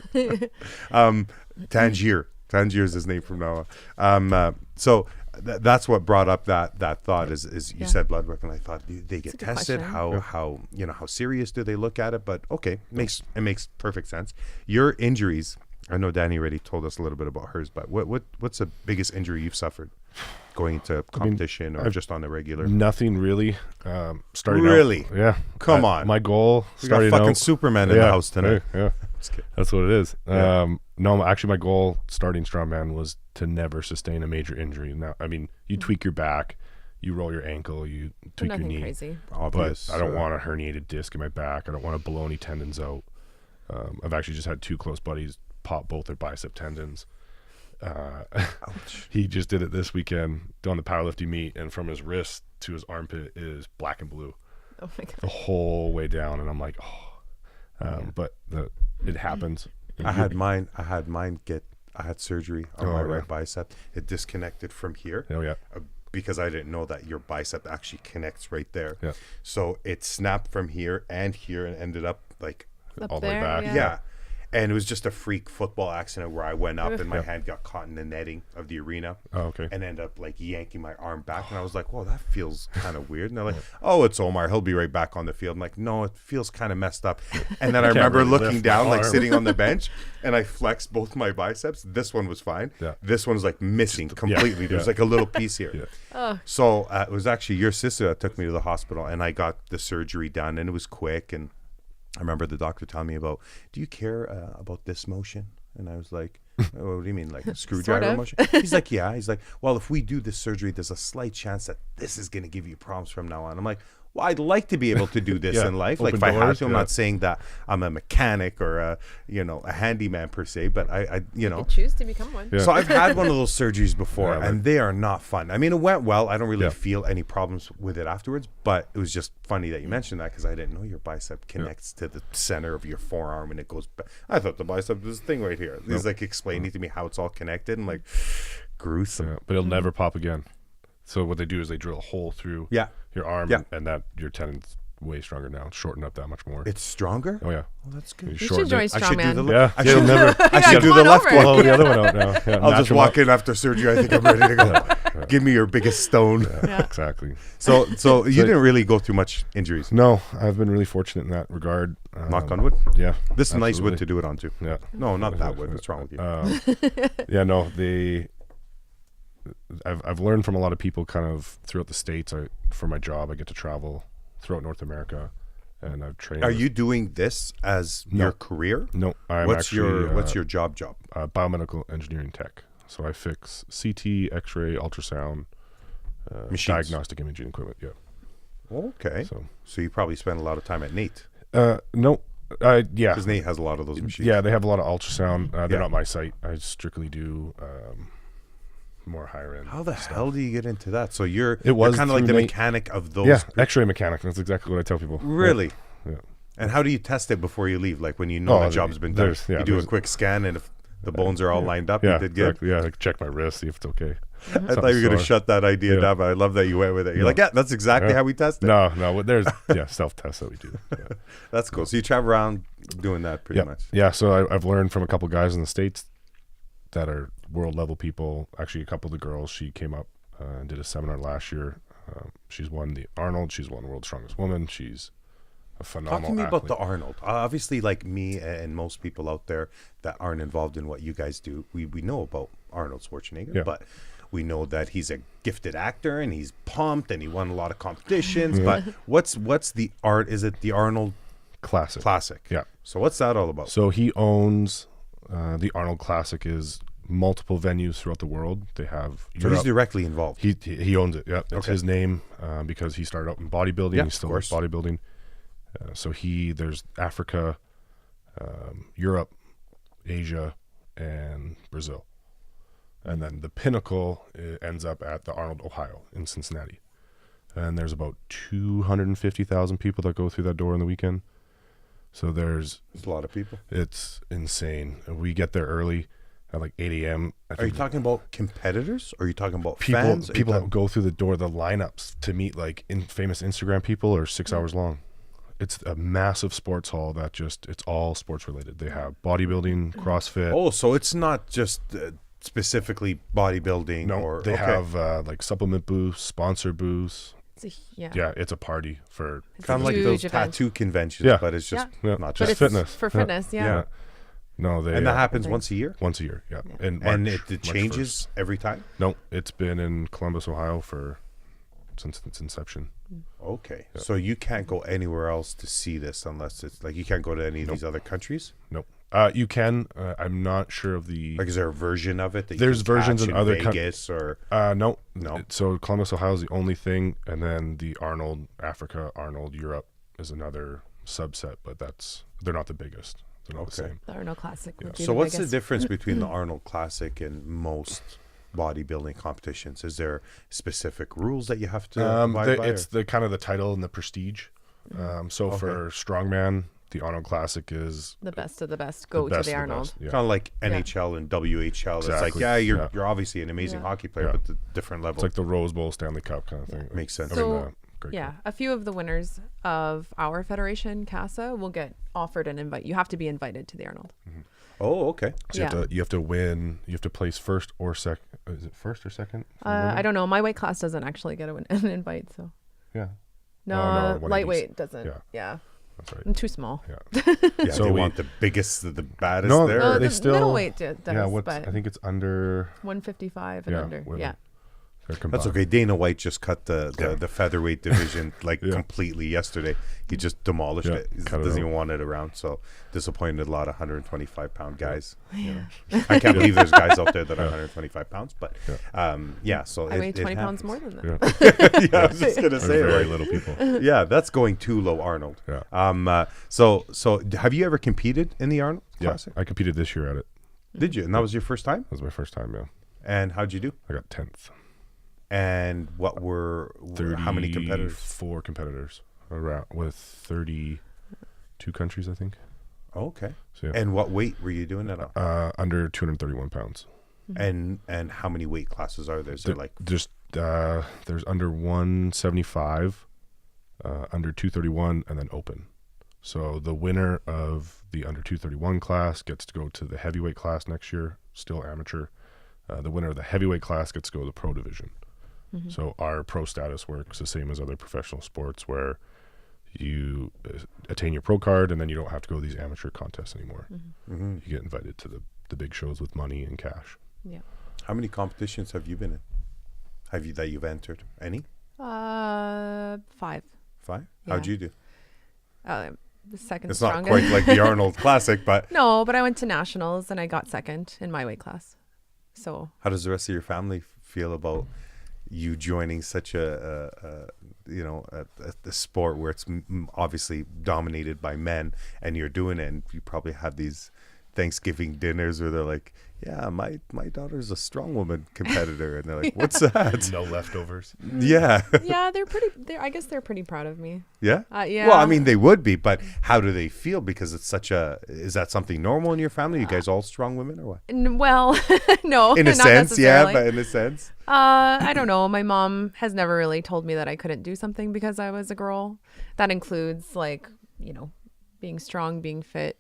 Tangier is his name from now on. So that's what brought up that thought is you said blood work, and I thought, do they get tested? How serious do they look at it? But okay, it makes perfect sense. Your injuries, I know Danny already told us a little bit about hers, but what's the biggest injury you've suffered going into competition or just on the regular? Nothing really. Starting really? Out, yeah. Come on. My goal we got fucking Superman in the house tonight. Yeah. That's what it is. No, actually, my goal starting strongman was to never sustain a major injury. Now, I mean, you tweak your back, you roll your ankle, you tweak your knee. Crazy. Obvious, but I don't want a herniated disc in my back. I don't want to below any tendons out. I've actually just had 2 close buddies pop both their bicep tendons. He just did it this weekend on the powerlifting meet, and from his wrist to his armpit is black and blue. Oh my God. The whole way down, and I'm like, but it happens. I had surgery on my right bicep. It disconnected from here. Oh yeah. Because I didn't know that your bicep actually connects right there. Yeah. So it snapped from here and ended up like all the way back. Yeah. And it was just a freak football accident where I went up and my hand got caught in the netting of the arena. Oh, okay. And ended up like yanking my arm back. And I was like, whoa, that feels kind of weird. And they're like, oh, it's Omar. He'll be right back on the field. I'm like, no, it feels kind of messed up. And then I remember really looking down, like sitting on the bench, and I flexed both my biceps. This one was fine. Yeah. This one's like missing completely. There's like a little piece here. So it was actually your sister that took me to the hospital, and I got the surgery done, and it was quick. And I remember the doctor telling me about, do you care about this motion? And I was like, oh, what do you mean, like a screwdriver motion? He's like, yeah. He's like, well, if we do this surgery, there's a slight chance that this is going to give you problems from now on. I'm like, well, I'd like to be able to do this in life. Like if I had to, I'm not saying that I'm a mechanic or a handyman per se, but I you could choose to become one. So I've had one of those surgeries before, and they are not fun. I mean, it went well. I don't really feel any problems with it afterwards, but it was just funny that you mentioned that, because I didn't know your bicep connects to the center of your forearm and it goes back. I thought the bicep was this thing right here. He's like explaining to me how it's all connected. I'm like, gruesome. Yeah, but it'll never pop again. So what they do is they drill a hole through your arm, and that your tendon's way stronger now. It's shortened up that much more. It's stronger? Oh yeah. Oh, that's good. You should join Strongman. I should do the left one. Blow the other one out now. Yeah, I'll just walk in after surgery. I think I'm ready to go. Give me your biggest stone. Exactly. So you didn't really go through much injuries. No, I've been really fortunate in that regard. Knock on wood. Yeah. This is nice wood to do it on too. Yeah. No, not that wood. What's wrong with you? I've learned from a lot of people kind of throughout the States. For my job, I get to travel throughout North America, and I've trained. Are you doing this as your career? No, what's your job? Biomedical engineering tech. So I fix CT, X-ray, ultrasound, diagnostic imaging equipment. Yeah. Okay. So you probably spend a lot of time at NATE. No. Yeah. Because NATE has a lot of those machines. Yeah, they have a lot of ultrasound. They're not my site. I strictly do more higher end. How the hell do you get into that? So you're kind of like the mechanic of those. Yeah, X-ray mechanic. That's exactly what I tell people. Really? Yeah. And how do you test it before you leave? Like when you know the job's been done, you do a quick scan, and if the bones are all lined up, you did good. Exactly. Yeah, like check my wrist, see if it's okay. I thought you were going to shut that idea down, but I love that you went with it. You're like, that's exactly how we test it. No, there's self-tests that we do. Yeah. That's cool. So you travel around doing that pretty much. Yeah, so I've learned from a couple guys in the States that are world level people. Actually, a couple of the girls, she came up and did a seminar last year. She's won the Arnold. She's won World's Strongest Woman. She's a phenomenal Talk to me athlete. about the Arnold. Obviously, like me and most people out there that aren't involved in what you guys do, we know about Arnold Schwarzenegger, but we know that he's a gifted actor and he's pumped and he won a lot of competitions. But what's the art? Is it the Arnold Classic? Yeah. So what's that all about? So he owns the Arnold Classic is multiple venues throughout the world. They have he's directly involved. He owns it. Yeah, it's his name because he started out in bodybuilding. He still does bodybuilding. So there's Africa, Europe, Asia, and Brazil. And then the pinnacle ends up at the Arnold, Ohio in Cincinnati. And there's about 250,000 people that go through that door on the weekend. So there's a lot of people. It's insane. We get there early at like 8 a.m. Are you talking about competitors or are you talking about people, fans? People that go through the door, the lineups to meet like famous Instagram people are 6 hours long. It's a massive sports hall that just, it's all sports related. They have bodybuilding, CrossFit. Oh, so it's not just specifically bodybuilding. No, they have like supplement booths, sponsor booths. Yeah, it's a party for kind of like those tattoo conventions, but it's just not just fitness. For fitness, yeah. No, they and that happens once a year. Once a year, yeah. In March, and it changes every time. No, it's been in Columbus, Ohio since its inception. Okay, so you can't go anywhere else to see this unless it's like you can't go to any of these other countries. Nope. You can. I'm not sure of the. Like, is there a version of it? That there's versions in other Vegas or no. So Columbus, Ohio is the only thing, and then the Arnold Africa, Arnold Europe is another subset, but they're not the biggest. They're not the same. The Arnold Classic. Would be so the what's biggest. the difference between the Arnold Classic and most bodybuilding competitions? Is there specific rules that you have to abide by? It's the kind of the title and the prestige. For strongman, the Arnold Classic is the best of the best. Go to the Arnold. Kind of like NHL and WHL. Exactly. It's like, you're obviously an amazing hockey player, but the different level. It's like the Rose Bowl, Stanley Cup kind of thing. Makes sense. So, a few of the winners of our federation, CASA, will get offered an invite. You have to be invited to the Arnold. Mm-hmm. Oh, okay. So you have to win. You have to place first or second. Is it first or second? I don't know. My weight class doesn't actually get an invite. So yeah. No, lightweight doesn't. Yeah. That's right. I'm too small. Yeah. So they want the biggest, the baddest there. No, they the still middleweight does. Yeah, but I think it's under 155 and under. women. Yeah. That's okay. Dana White just cut the featherweight division completely yesterday. He just demolished it. He doesn't even want it around. So disappointed a lot of 125-pound guys. You know. I can't believe there's guys out there that are 125 pounds. But so I weigh 20 pounds more than that. I was just gonna say very little people. Yeah, that's going too low, Arnold. Yeah. So have you ever competed in the Arnold Classic? I competed this year at it. Did you? And that was your first time? That was my first time. Yeah. And how'd you do? I got 10th. And what how many competitors? 34 competitors around with 32 countries, I think. Oh, okay. So, and what weight were you doing that on? Under 231 pounds. And how many weight classes are there? Is there like just there's under 175, under 231, and then open. So the winner of the under 231 class gets to go to the heavyweight class next year, still amateur. The winner of the heavyweight class gets to go to the pro division. So our pro status works the same as other professional sports where you attain your pro card and then you don't have to go to these amateur contests anymore. You get invited to the big shows with money and cash. Yeah. How many competitions have you been in? That you've entered? Any? 5. 5? Yeah. How'd you do? The second it's strongest. Not quite like the Arnold Classic, but no, but I went to nationals and I got second in my weight class. So how does the rest of your family feel about you joining such a sport where it's obviously dominated by men, and you're doing it, and you probably have these Thanksgiving dinners where they're like, yeah, my daughter's a strong woman competitor, and they're like, what's that? No leftovers. Yeah. Yeah, I guess they're pretty proud of me. Yeah? Yeah. Well, I mean, they would be, but how do they feel? Because it's is that something normal in your family? You guys all strong women or what? Well, no. In a not sense, yeah, necessarily. but in a sense. I don't know. My mom has never really told me that I couldn't do something because I was a girl. That includes being strong, being fit,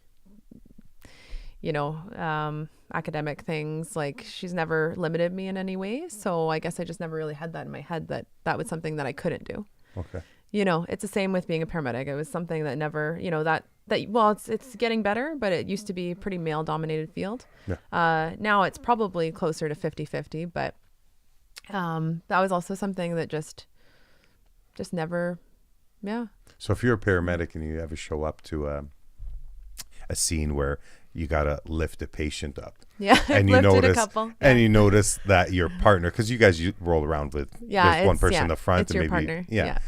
academic things. Like, she's never limited me in any way. So I guess I just never really had that in my head that was something that I couldn't do. Okay. It's the same with being a paramedic. It was something that never, it's getting better, but it used to be a pretty male dominated field. Yeah. Now it's probably closer to 50-50, but that was also something that just never, yeah. So if you're a paramedic and you ever show up to a scene where you gotta lift a patient up, and you notice that your partner, because you guys roll around with there's one person in the front it's and your maybe partner.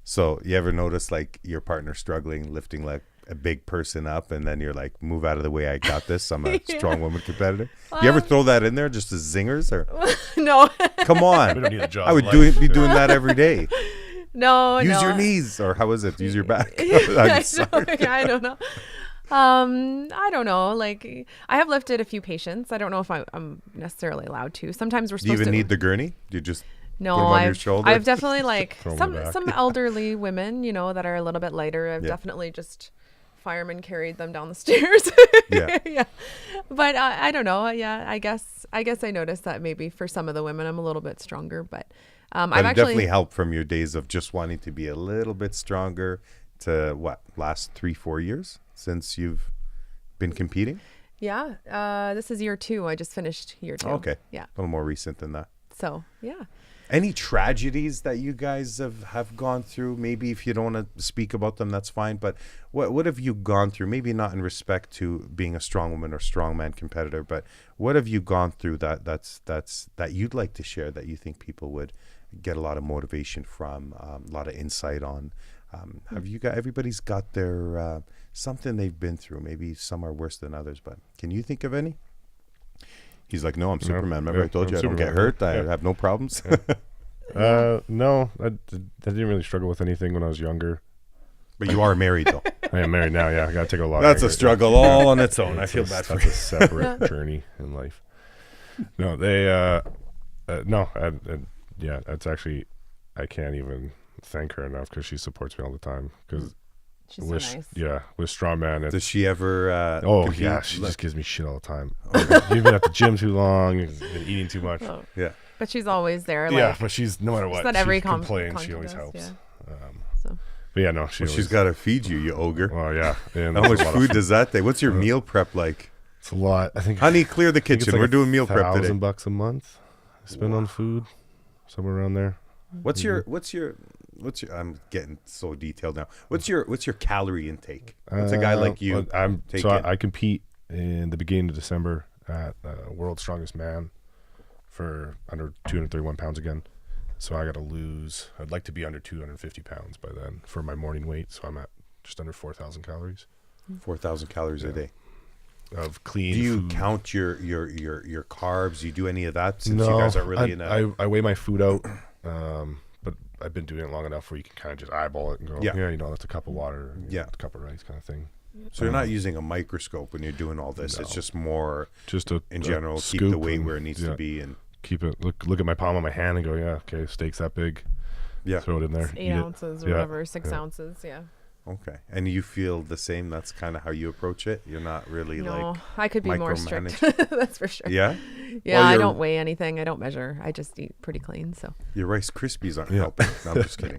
So you ever notice like your partner struggling lifting like a big person up, and then you're like, move out of the way, I got this. I'm a strong woman competitor. You ever throw that in there just as zingers? Or No. come on, We don't need a job I would life. be doing that every day. No. Use your knees, or how is it? Use your back. I I'm sorry. I don't know. I don't know. Like, I have lifted a few patients. I don't know if I'm necessarily allowed to. Sometimes we're Do you supposed even to. need the gurney? Do you just No, put 'em on your shoulder? I've definitely like Throw 'em some back. elderly women, that are a little bit lighter. I've Yeah. definitely just fireman carried them down the stairs. Yeah. Yeah. But I don't know. Yeah, I guess I noticed that maybe for some of the women I'm a little bit stronger, but But I've it actually definitely helped from your days of just wanting to be a little bit stronger to last 3-4 years since you've been competing? yeah. This is year 2. I just finished year 2. Okay. Yeah. A little more recent than that. So yeah. Any tragedies that you guys have gone through? Maybe if you don't want to speak about them, that's fine. But what have you gone through? Maybe not in respect to being a strong woman or strongman competitor, but what have you gone through that you'd like to share that you think people would get a lot of motivation from, a lot of insight on? Have you got everybody's got their something they've been through? Maybe some are worse than others, but can you think of any? He's like, no, I'm Superman. Remember, I told you I don't get hurt. I have no problems. No, I didn't really struggle with anything when I was younger. But you are married, though. I am married now. Yeah, I got to take a lot. That's of a struggle all on its own. I feel bad for That's you. a separate journey in life. No, they no, yeah, that's actually, I can't even thank her enough because she supports me all the time. Because She's so nice. with strongman, Does she ever? compete? yeah, she just gives me shit all the time. You've been at the gym too long. You've been eating too much. Oh. Yeah. But she's always there. Yeah, Like, but she's no matter what. not every she complains. She content always does, helps. yeah. So. But yeah, no, She's got to feed you, you ogre. Well, yeah. And How that's much a lot food of, does that take? What's your meal prep like? It's a lot. I think. Honey, clear the I think it's kitchen. like We're doing meal prep today. $1,000 a month. I spend on food, somewhere around there. What's your? I'm getting so detailed now. What's your calorie intake? What's a guy like you? I compete in the beginning of December at World's Strongest Man for under 231 pounds again. So I got to lose. I'd like to be under 250 pounds by then for my morning weight. So I'm at just under 4,000 calories. 4,000 calories a day of clean. Do you food. count your carbs? Do you do any of that? Since you guys aren't really I weigh my food out, but I've been doing it long enough where you can kind of just eyeball it and go, yeah, that's a cup of water, that's a cup of rice kind of thing. So you're not using a microscope when you're doing all this. No. It's just more just in general, keep the weight where it needs to be and keep it. Look at my palm of my hand and go, yeah, okay, steak's that big. Yeah, throw it in there. It's 8 ounces or whatever, 6 ounces. Yeah. Okay, and you feel the same? That's kind of how you approach it. You're not really I could be more strict. That's for sure. Yeah. Yeah, I don't weigh anything. I don't measure. I just eat pretty clean. So your Rice Krispies aren't helping. No, I'm just kidding.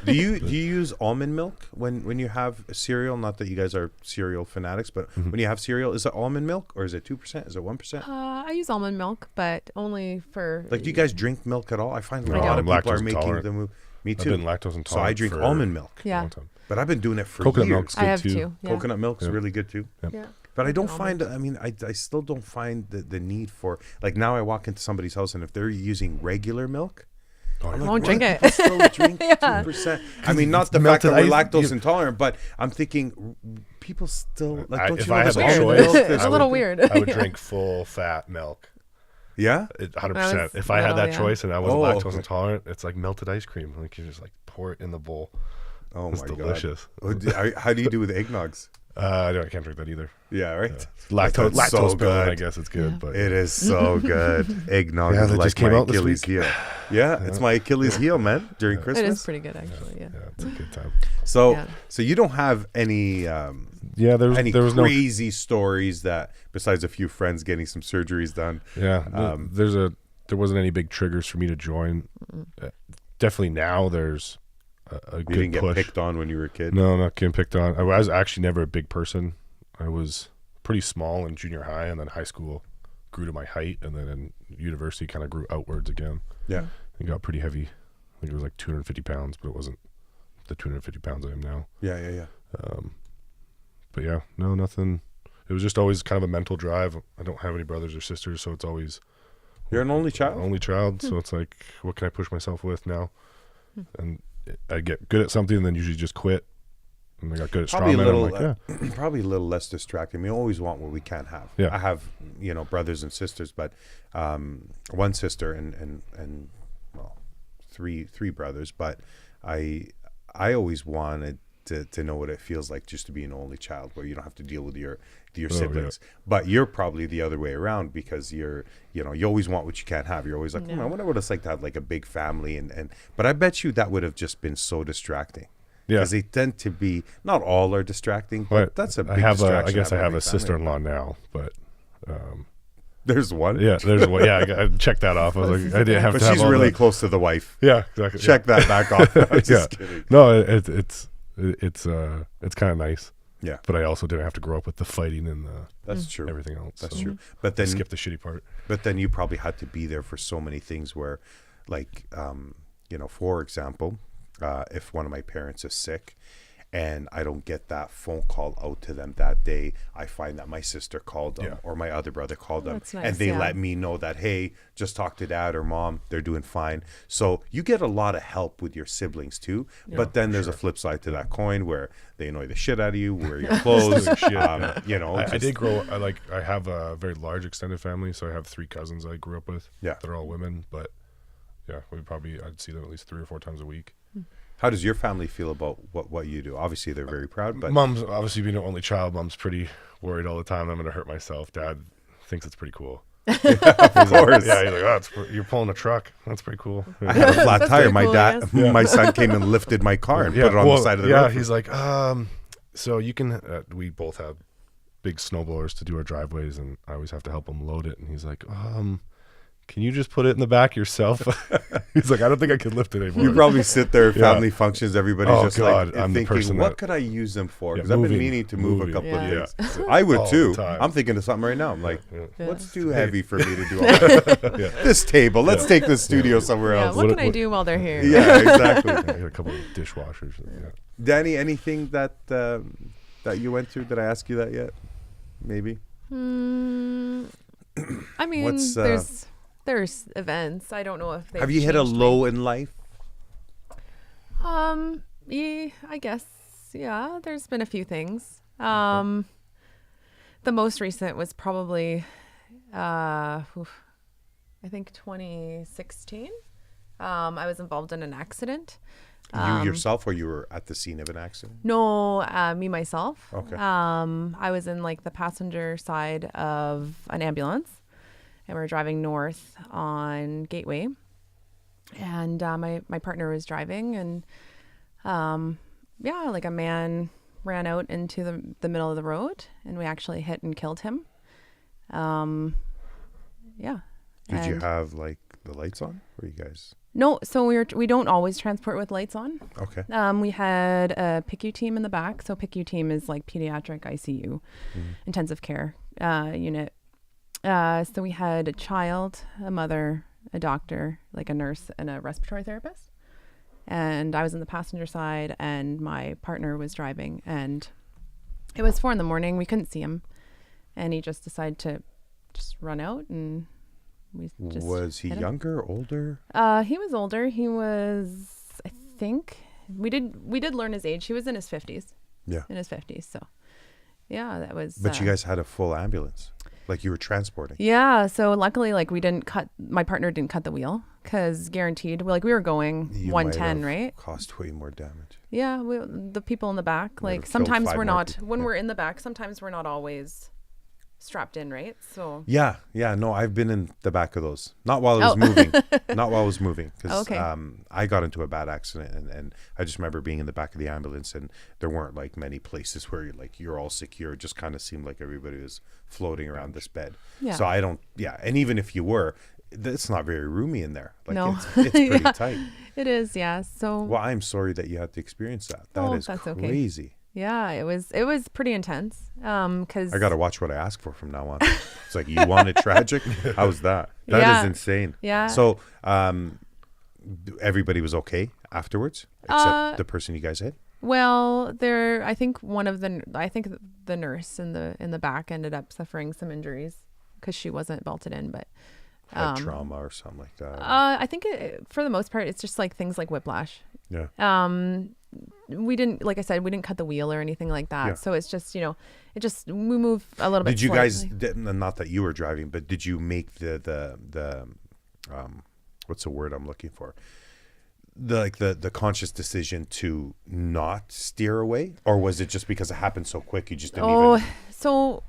Do you use almond milk when you have cereal? Not that you guys are cereal fanatics, but when you have cereal, is it almond milk or is it 2%? Is it 1%? I use almond milk, but only for do you guys drink milk at all? I find a I lot of don't. people are making the move. Me too. I've been lactose intolerant. So I drink almond milk. Yeah. But I've been doing it for Coconut years. milk's good I have too. too. Yeah. Coconut milk's really good too. Yep. Yeah. But I don't find, I still don't find the need for, like now I walk into somebody's house and if they're using regular milk, I won't drink it. People still drink 2%. I mean, not the fact that we're lactose intolerant, but I'm thinking people still, like, don't if you know I had there's the almond choice, milk? It's a little weird. I would drink full fat milk. Yeah? 100%. If I had that choice and I was lactose okay. intolerant, it's like melted ice cream. Like you just like pour it in the bowl. Oh it's my delicious. God. How do you do with eggnogs? I can't drink that either. Yeah, right? Lactose so good. good. I guess it's good. But it is so good. Eggnog is that like just came my out this Achilles week. heel. Yeah, it's my Achilles heel, man, during Christmas. It is pretty good, actually. Yeah. It's a good time. So you don't have any there was crazy stories that besides a few friends getting some surgeries done. Yeah, there wasn't any big triggers for me to join. Definitely now there's a good push. You didn't get picked on when you were a kid? No, not getting picked on. I was actually never a big person. I was pretty small in junior high, and then high school grew to my height, and then in university kind of grew outwards again. Yeah. It got pretty heavy. I think it was like 250 pounds, but it wasn't the 250 pounds I am now. Yeah. But yeah, no, nothing. It was just always kind of a mental drive. I don't have any brothers or sisters, so it's always... You're an only child? Only child, so it's like, what can I push myself with now? And I get good at something and then usually just quit. and they got good at Probably a strongman. little, I'm like, yeah. probably a little less distracting. We always want what we can't have. Yeah. I have, brothers and sisters, but one sister and well, three brothers. But I always wanted to know what it feels like just to be an only child, where you don't have to deal with your siblings. Yeah. But you're probably the other way around, because you always want what you can't have. You're always like, I wonder what it's like to have like a big family, but I bet you that would have just been so distracting. Yeah. Because they tend to be, not all are distracting, but that's a big distraction. I guess I have a a sister-in-law now, but there's one. yeah, there's one. Yeah, I checked that off. I was like, I didn't have But to have she's all really the, close to the wife. yeah, exactly. Check that back off. I'm just Yeah. kidding. No, it's kind of nice. Yeah. But I also didn't have to grow up with the fighting and That's true. everything else. That's so true. But then skip the shitty part. But then you probably had to be there for so many things where, like, for example, if one of my parents is sick and I don't get that phone call out to them that day, I find that my sister called them or my other brother called them, That's nice, and they let me know that, hey, just talk to dad or mom, they're doing fine. So you get a lot of help with your siblings too. But then there's a flip side to that coin where they annoy the shit out of you, wear your clothes. I did grow. I have a very large extended family, so I have 3 cousins I grew up with. Yeah. They're all women, but yeah, I'd see them at least 3 or 4 times a week. How does your family feel about what you do? Obviously, they're very proud, but Mom's obviously being an only child. Mom's pretty worried all the time I'm going to hurt myself. Dad thinks it's pretty cool. of course. Yeah, he's like, you're pulling a truck. That's pretty cool. I had a flat That's tire. very My cool, dad, I guess. my son came and lifted my car and put it on the side of the road. Yeah, he's like, so you can. We both have big snowblowers to do our driveways, and I always have to help him load it. And he's like, can you just put it in the back yourself? He's like, I don't think I could lift it anymore. You probably sit there at family functions. Everybody's just God, like I'm the thinking, person what that- could I use them for? Yeah, Because I've been moving, meaning to move a moving. couple Yeah. of things. I would All too. the time. I'm thinking of something right now. I'm like, Yeah. what's too heavy for me to do all that? This table. Let's take the studio somewhere Yeah, else. what can I what- do while they're here? Yeah, exactly. I got a couple of dishwashers. Yeah. Danny, anything that you went through? Did I ask you that yet? Maybe. I mean, What's, there's events. I don't know if they have you hit a low in life? Yeah, I guess. Yeah, there's been a few things. The most recent was probably, I think 2016. I was involved in an accident. You yourself, or you were at the scene of an accident? No, me myself. Okay. I was in like the passenger side of an ambulance, and we were driving north on Gateway, and my partner was driving, and like a man ran out into the middle of the road, and we actually hit and killed him. Yeah. Did you have like the lights on? Were you guys? No, so we don't always transport with lights on. Okay. We had a PICU team in the back. So PICU team is like pediatric ICU, intensive care unit. So we had a child, a mother, a doctor, like a nurse, and a respiratory therapist. And I was in the passenger side, and my partner was driving. And it was 4 a.m. We couldn't see him, and he just decided to just run out, and we just Was he hit him. younger, older? He was older. He was, I think, we did learn his age. He was in his 50s. Yeah. In his 50s. So, yeah, that was. But you guys had a full ambulance, like you were transporting. Yeah. So luckily, like my partner didn't cut the wheel, because guaranteed, we were going You 110, might have right? Cost way more damage. Yeah. The people in the back, Might like have killed sometimes 5 we're more not, people. when Yeah. we're in the back, sometimes we're not always strapped in, right? So. Yeah. No, I've been in the back of those. Not while I was moving. Not while I was moving, because Okay. I got into a bad accident, and I just remember being in the back of the ambulance, and there weren't like many places where you're all secure. It just kind of seemed like everybody was floating around this bed. Yeah. So I don't. Yeah, and even if you were, it's not very roomy in there. Like No. it's pretty Yeah. tight. It is, yeah. So. Well, I'm sorry that you had to experience that. That Oh, is that's okay. crazy. Yeah, it was pretty intense. Because I got to watch what I ask for from now on. It's like, you want it tragic? How's that? That is Yeah. insane. Yeah. So, everybody was okay afterwards, except the person you guys hit? Well, I think the nurse in the back ended up suffering some injuries because she wasn't belted in, but Had trauma or something like that. I think for the most part, it's just like things like whiplash. Yeah. we didn't, like I said, we didn't cut the wheel or anything like that. Yeah. So it's just, we move a little bit. Did you slightly. guys, not that you were driving, but did you make the what's the word I'm looking for? The conscious decision to not steer away, or was it just because it happened so quick you just didn't even? So.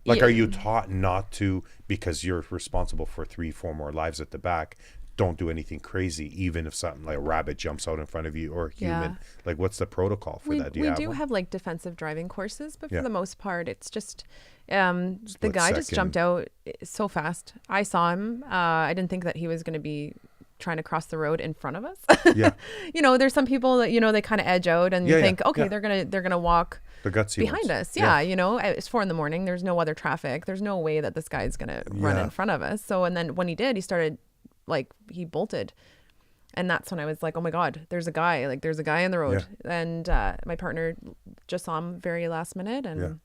Like, are you taught not to, because you're responsible for 3-4 more lives at the back? Don't do anything crazy, even if something like a rabbit jumps out in front of you or a human. Like, what's the protocol for that? We do have like defensive driving courses, but for the most part, it's just the guy just jumped out so fast. I saw him. I didn't think that he was going to be trying to cross the road in front of us. Yeah. There's some people that they kind of edge out, and you think, okay, they're gonna walk the gutsy behind ones. us. Yeah, it's 4 a.m. There's no other traffic. There's no way that this guy's gonna run in front of us. So, and then when he did, he started he bolted, and that's when I was like, oh my God, there's a guy in the road. And my partner just saw him very last minute, and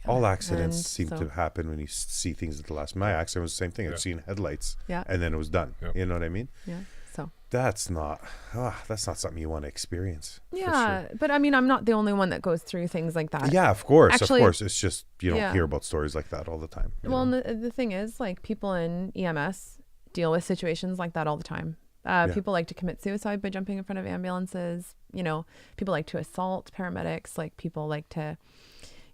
all accidents seem to happen when you see things at the last. My accident was the same thing. I've seen headlights, and then it was done. You know what I mean? Yeah. So that's not something you want to experience. Yeah, but I mean, I'm not the only one that goes through things like that. Yeah, of course. Actually, it's just you don't hear about stories like that all the time. Well, and the thing is, like, people in EMS deal with situations like that all the time. People like to commit suicide by jumping in front of ambulances. People like to assault paramedics. Like, people like to.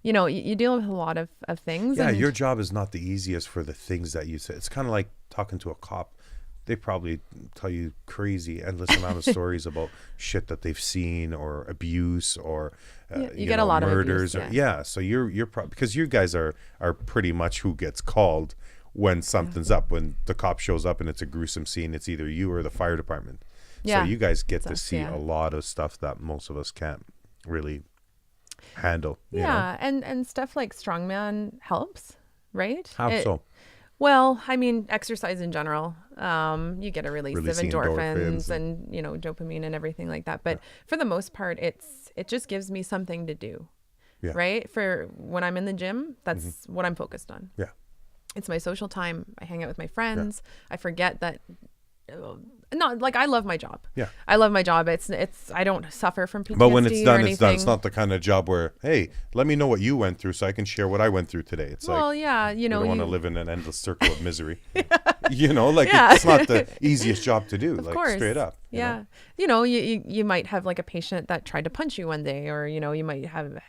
You deal with a lot of things. Yeah, your job is not the easiest for the things that you say. It's kind of like talking to a cop. They probably tell you crazy, endless amount of stories about shit that they've seen or abuse or you get a lot murders. of abuse, So you're probably, because you guys are pretty much who gets called when something's up. When the cop shows up and it's a gruesome scene, it's either you or the fire department. So you guys get to see a lot of stuff that most of us can't really handle. You know? And stuff like strongman helps, right? How so? Well, I mean, exercise in general, you get a release of endorphins and dopamine and everything like that. But for the most part, it just gives me something to do, right? For when I'm in the gym, that's what I'm focused on. Yeah, it's my social time. I hang out with my friends. I forget that. Not like I love my job. Yeah, I love my job. It's I don't suffer from PTSD. But when it's done, it's done. It's not the kind of job where, hey, let me know what you went through so I can share what I went through today. It's you don't want to live in an endless circle of misery. It's not the easiest job to do. Of course. Straight up. You might have like a patient that tried to punch you one day, or you might have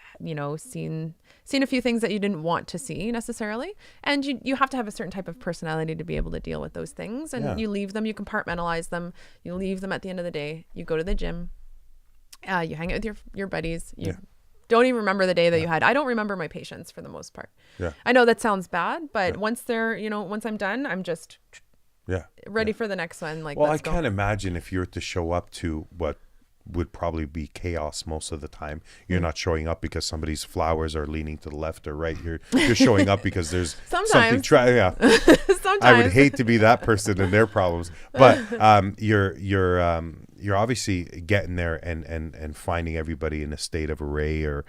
seen a few things that you didn't want to see necessarily, and you have to have a certain type of personality to be able to deal with those things, and you leave them, you compartmentalize them, you leave them at the end of the day. You go to the gym, you hang out with your buddies, you don't even remember the day that you had. I don't remember my patients for the most part. I know that sounds bad, but once I'm done, I'm just ready for the next one. I can't imagine if you were to show up to what would probably be chaos most of the time. You're not showing up because somebody's flowers are leaning to the left or right. You're showing up because there's something. Sometimes. I would hate to be that person and their problems, but you're obviously getting there and finding everybody in a state of array or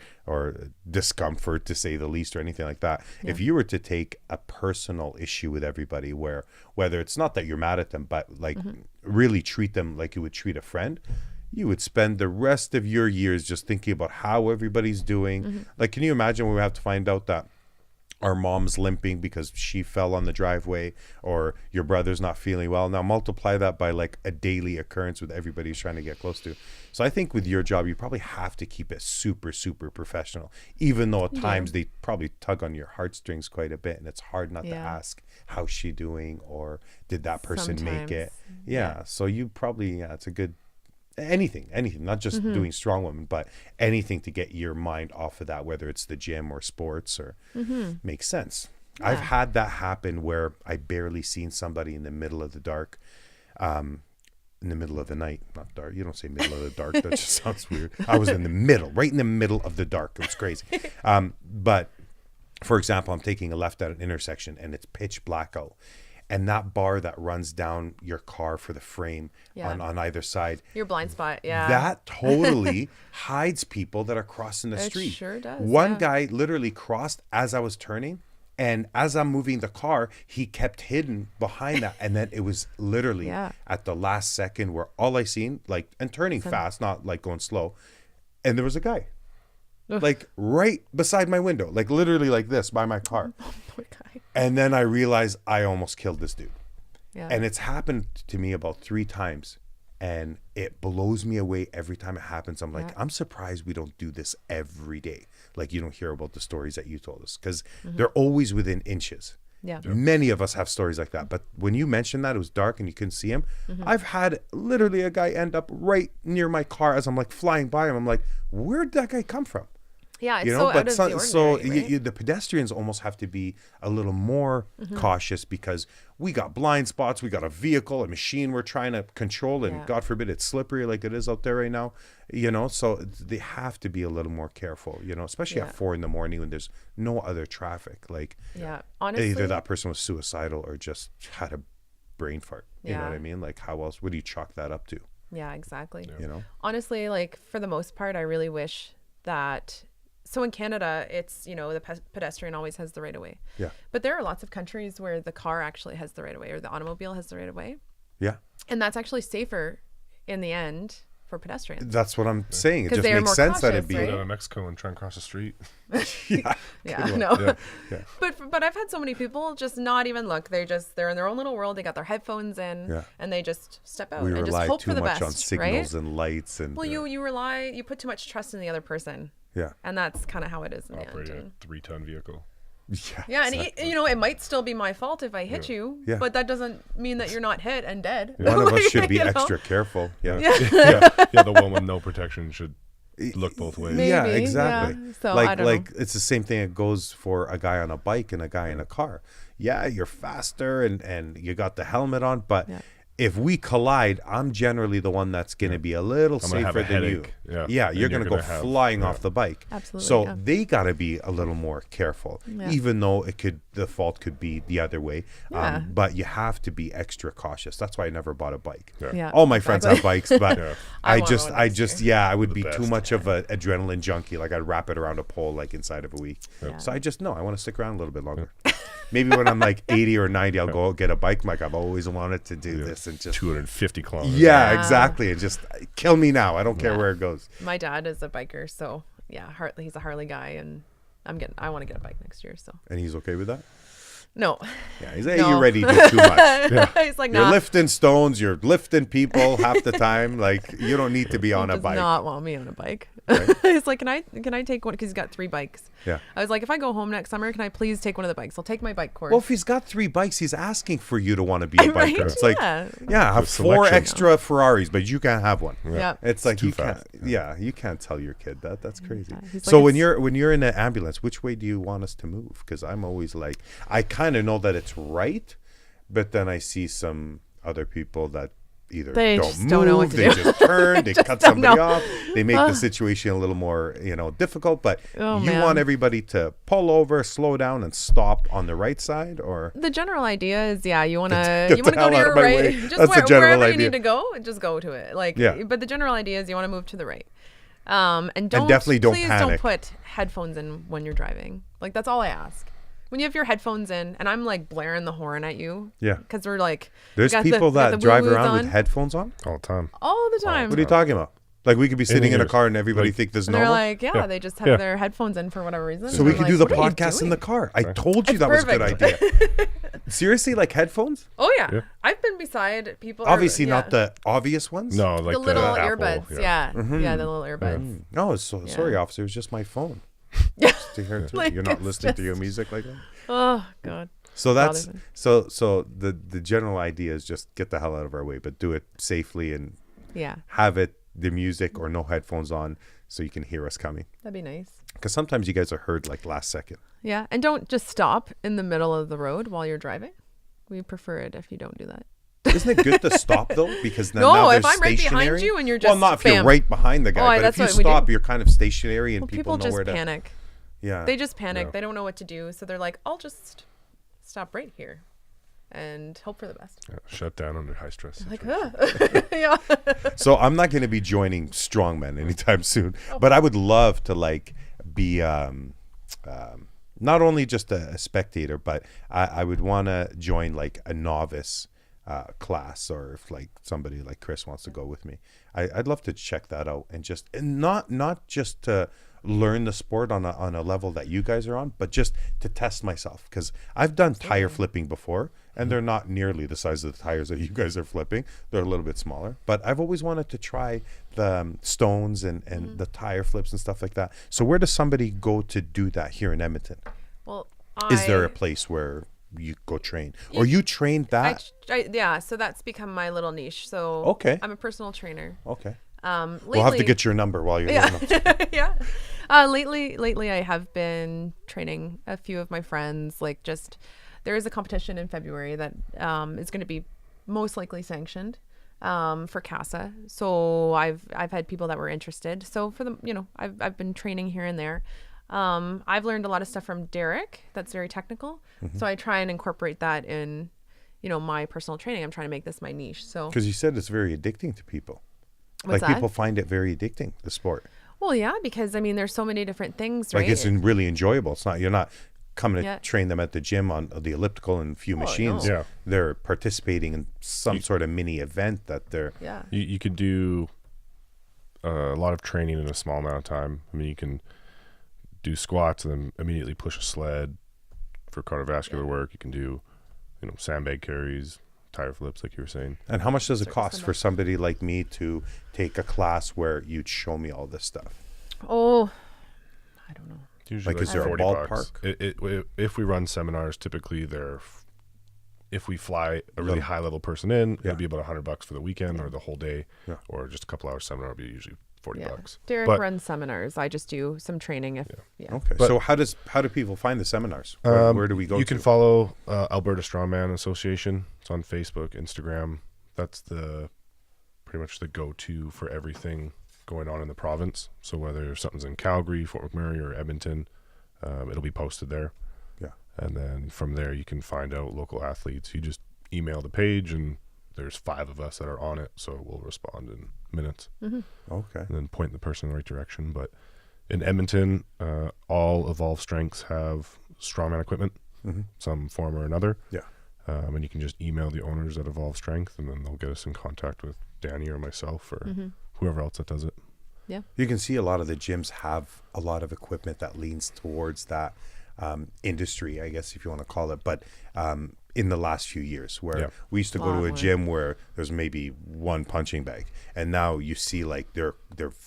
discomfort, to say the least, or anything like that. If you were to take a personal issue with everybody, whether it's not that you're mad at them, but like really treat them like you would treat a friend, you would spend the rest of your years just thinking about how everybody's doing. Like, can you imagine when we have to find out that our mom's limping because she fell on the driveway, or your brother's not feeling well? Now multiply that by like a daily occurrence with everybody who's trying to get close to. So I think with your job, you probably have to keep it super, super professional, even though at times they probably tug on your heartstrings quite a bit, and it's hard not to ask, how's she doing, or did that person make it? So you probably, it's a good, anything, not just doing strong women, but anything to get your mind off of that, whether it's the gym or sports, or makes sense. I've had that happen where I barely seen somebody in the middle of the dark, in the middle of the night, not dark. You don't say middle of the dark. That just sounds weird. I was in the middle, right in the middle of the dark. It was crazy. But for example, I'm taking a left at an intersection and it's pitch black out. And that bar that runs down your car for the frame on either side. Your blind spot, that totally hides people that are crossing the street. It sure does. One guy literally crossed as I was turning, And as I'm moving the car, he kept hidden behind that. And then it was literally at the last second where all I seen, like, and turning fast, not like going slow. And there was a guy, like right beside my window, like literally like this by my car. Oh, poor guy. And then I realized I almost killed this dude. Yeah. And it's happened to me about 3 times. And it blows me away every time it happens. I'm like, I'm surprised we don't do this every day. Like, you don't hear about the stories that you told us, because they're always within inches. Yeah. Many of us have stories like that. But when you mentioned that it was dark and you couldn't see him, I've had literally a guy end up right near my car as I'm like flying by him. I'm like, where'd that guy come from? Yeah, it's You know, so but out of the ordinary, right? the pedestrians almost have to be a little more cautious, because we got blind spots, we got a vehicle, a machine we're trying to control, and God forbid it's slippery like it is out there right now. You know, so they have to be a little more careful. You know, especially at 4 a.m. when there's no other traffic. Like, honestly, either that person was suicidal or just had a brain fart. You know what I mean? Like, how else would you chalk that up to? Yeah, exactly. You know, honestly, like, for the most part, I really wish that. So in Canada, it's, you know, the pedestrian always has the right of way. Yeah. But there are lots of countries where the car actually has the right of way, or the automobile has the right of way. Yeah. And that's actually safer in the end for pedestrians. That's what I'm saying. It just they're makes more sense that cautious, it'd be. right? Go down to Mexico and try and cross the street. Yeah. Yeah, I know. Yeah. But I've had so many people just not even look. They're in their own little world. They got their headphones in, and they just step out We and just rely hope too for the much best, on signals right? and lights and. Well, you put too much trust in the other person. Yeah. And that's kind of how it is in the Operating end. a 3-ton vehicle. Yeah. Yeah, and you know, it might still be my fault if I hit you, but that doesn't mean that you're not hit and dead. One of us should be you know? extra careful. Yeah. The one with no protection should look both ways. Maybe, yeah, exactly. yeah. So, I don't know. It's the same thing that goes for a guy on a bike and a guy in a car. Yeah, you're faster and you got the helmet on, but if we collide, I'm generally the one that's going to be a little safer than you. Yeah, you're going to go flying off the bike. Absolutely. So they got to be a little more careful, even though the fault could be the other way. But you have to be extra cautious. That's why I never bought a bike. Yeah, all my friends have bikes, but I would be best. too much of an adrenaline junkie. Like, I'd wrap it around a pole like inside of a week. So I want to stick around a little bit longer. Maybe when I'm like 80 or 90, I'll go get a bike. Like, I've always wanted to do this, and just 250 kilometers. Yeah, exactly. And just kill me now. I don't care where it goes. My dad is a biker, so he's a Harley guy, and I want to get a bike next year. So. And he's okay with that? No. Yeah, he's like, you're ready to do too much. He's like, you're lifting stones, you're lifting people half the time. Like, you don't need to be on a bike. He does not want me on a bike. Right? He's like, can I take one? Because he's got 3 bikes. Yeah. I was like, if I go home next summer, can I please take one of the bikes? I'll take my bike course. Well, if he's got 3 bikes, he's asking for you to want to be a biker. Right? It's like, I have 4 selection. extra Ferraris, but you can't have one. Yeah. It's like, too you can't. fast. Yeah, you can't tell your kid that. That's crazy. He's So like, when you're in an ambulance, which way do you want us to move? Because I'm always like, I kind of know that it's right, but then I see some other people that either They don't just move, don't know what to they do. just turn, they Just cut don't somebody know. off, they make the situation a little more, difficult. But Oh, you man. want everybody to pull over, slow down, and stop on the right side, or the general idea is, you want Get to the go hell to out your of my right. way. Just That's the general wherever idea. you need to go, just go to it. Like, but the general idea is you want to move to the right. And definitely don't please panic. don't put headphones in when you're driving. Like, that's all I ask. When you have your headphones in and I'm like blaring the horn at you. Yeah. Because we're like, there's we got people we got that the drive woo-woos around on with headphones on. All the time. all the time. What are you talking about? Like, we could be sitting in a ears. car and everybody Like- think there's And they're normal. like, they just have their headphones in for whatever reason. So we I'm could like, do the what are you podcast in the doing? car. I told you It's that was a good perfect. idea. Seriously, like headphones? Oh yeah. Yeah. I've been beside people. Obviously not the obvious ones. No, like the little Apple, earbuds. Yeah. The little earbuds. No, sorry, officer. It was just my phone. Just to hear Like, You're not it's listening to your just- music like that? Oh God. So that's Bothers me. so the general idea is just get the hell out of our way, but do it safely and Yeah. have the music or no headphones on so you can hear us coming. That'd be nice. Because sometimes you guys are heard like last second. Yeah. And don't just stop in the middle of the road while you're driving. We prefer it if you don't do that. Isn't it good to stop though? Because then No, now if they're I'm right behind stationary. you and you're well, just not if you're bam. right behind the guy, Oh, but that's if you what we do. stop, you're kind of stationary and Well, people know just where to. panic. Yeah, They just panic. Yeah. They don't know what to do. So they're like, I'll just stop right here and hope for the best. Yeah, shut down under high stress. Like, situation. yeah. So I'm not going to be joining strongmen anytime soon, Oh. but I would love to be not only just a spectator, but I would want to join like a novice class, or if like somebody like Chris wants to go with me, I'd love to check that out, and not just to learn the sport on a level that you guys are on, but just to test myself, because I've done tire flipping before, and they're not nearly the size of the tires that you guys are flipping. They're a little bit smaller, but I've always wanted to try the stones and the tire flips and stuff like that. So where does somebody go to do that here in Edmonton? Well, Is there a place where you go train, or you train that? Yeah, so that's become my little niche. So Okay. I'm a personal trainer. Okay. Lately, We'll have to get your number while you're yeah. Lately I have been training a few of my friends. Like, just there is a competition in February that is going to be most likely sanctioned for CASA. So I've had people that were interested. So for them, I've been training here and there. I've learned a lot of stuff from Derrek that's very technical. So I try and incorporate that in, my personal training. I'm trying to make this my niche. So because you said it's very addicting to people. What's like that? people find it very addicting, the sport. Well, yeah, because there's so many different things, right? Like it's really enjoyable. It's not, you're not coming to Yeah. train them at the gym on the elliptical and a few machines. no. Yeah. They're participating in some sort of mini event that they're. Yeah. You could do a lot of training in a small amount of time. I mean, you can do squats and then immediately push a sled for cardiovascular work. You can do, sandbag carries, tire flips, like you were saying. And how much does it Circus cost sandbag. for somebody like me to take a class where you'd show me all this stuff? Oh, I don't know. Usually Like, is there a $40 bucks. ballpark? If we run seminars, typically if we fly a really high level person in, Yeah. it'll be about $100 for the weekend or the whole day, Yeah. or just a couple hours seminar will be usually $40. Derrek But- runs seminars. I just do some training. Okay. But- So how do people find the seminars? Where do we go You to? can follow Alberta Strongman Association. It's on Facebook, Instagram. That's pretty much the go-to for everything going on in the province. So whether something's in Calgary, Fort McMurray, or Edmonton, it'll be posted there. Yeah. And then from there, you can find out local athletes. You just email the page, and there's 5 of us that are on it, so we'll respond in minutes. Okay. And then point the person in the right direction. But in Edmonton, all Evolve Strengths have strongman equipment, some form or another. Yeah. And you can just email the owners at Evolve Strength, and then they'll get us in contact with Danny or myself or whoever else that does it. You can see a lot of the gyms have a lot of equipment that leans towards that industry, I guess, if you want to call it. But in the last few years, where we used to go to a gym where there's maybe one punching bag, and now you see like their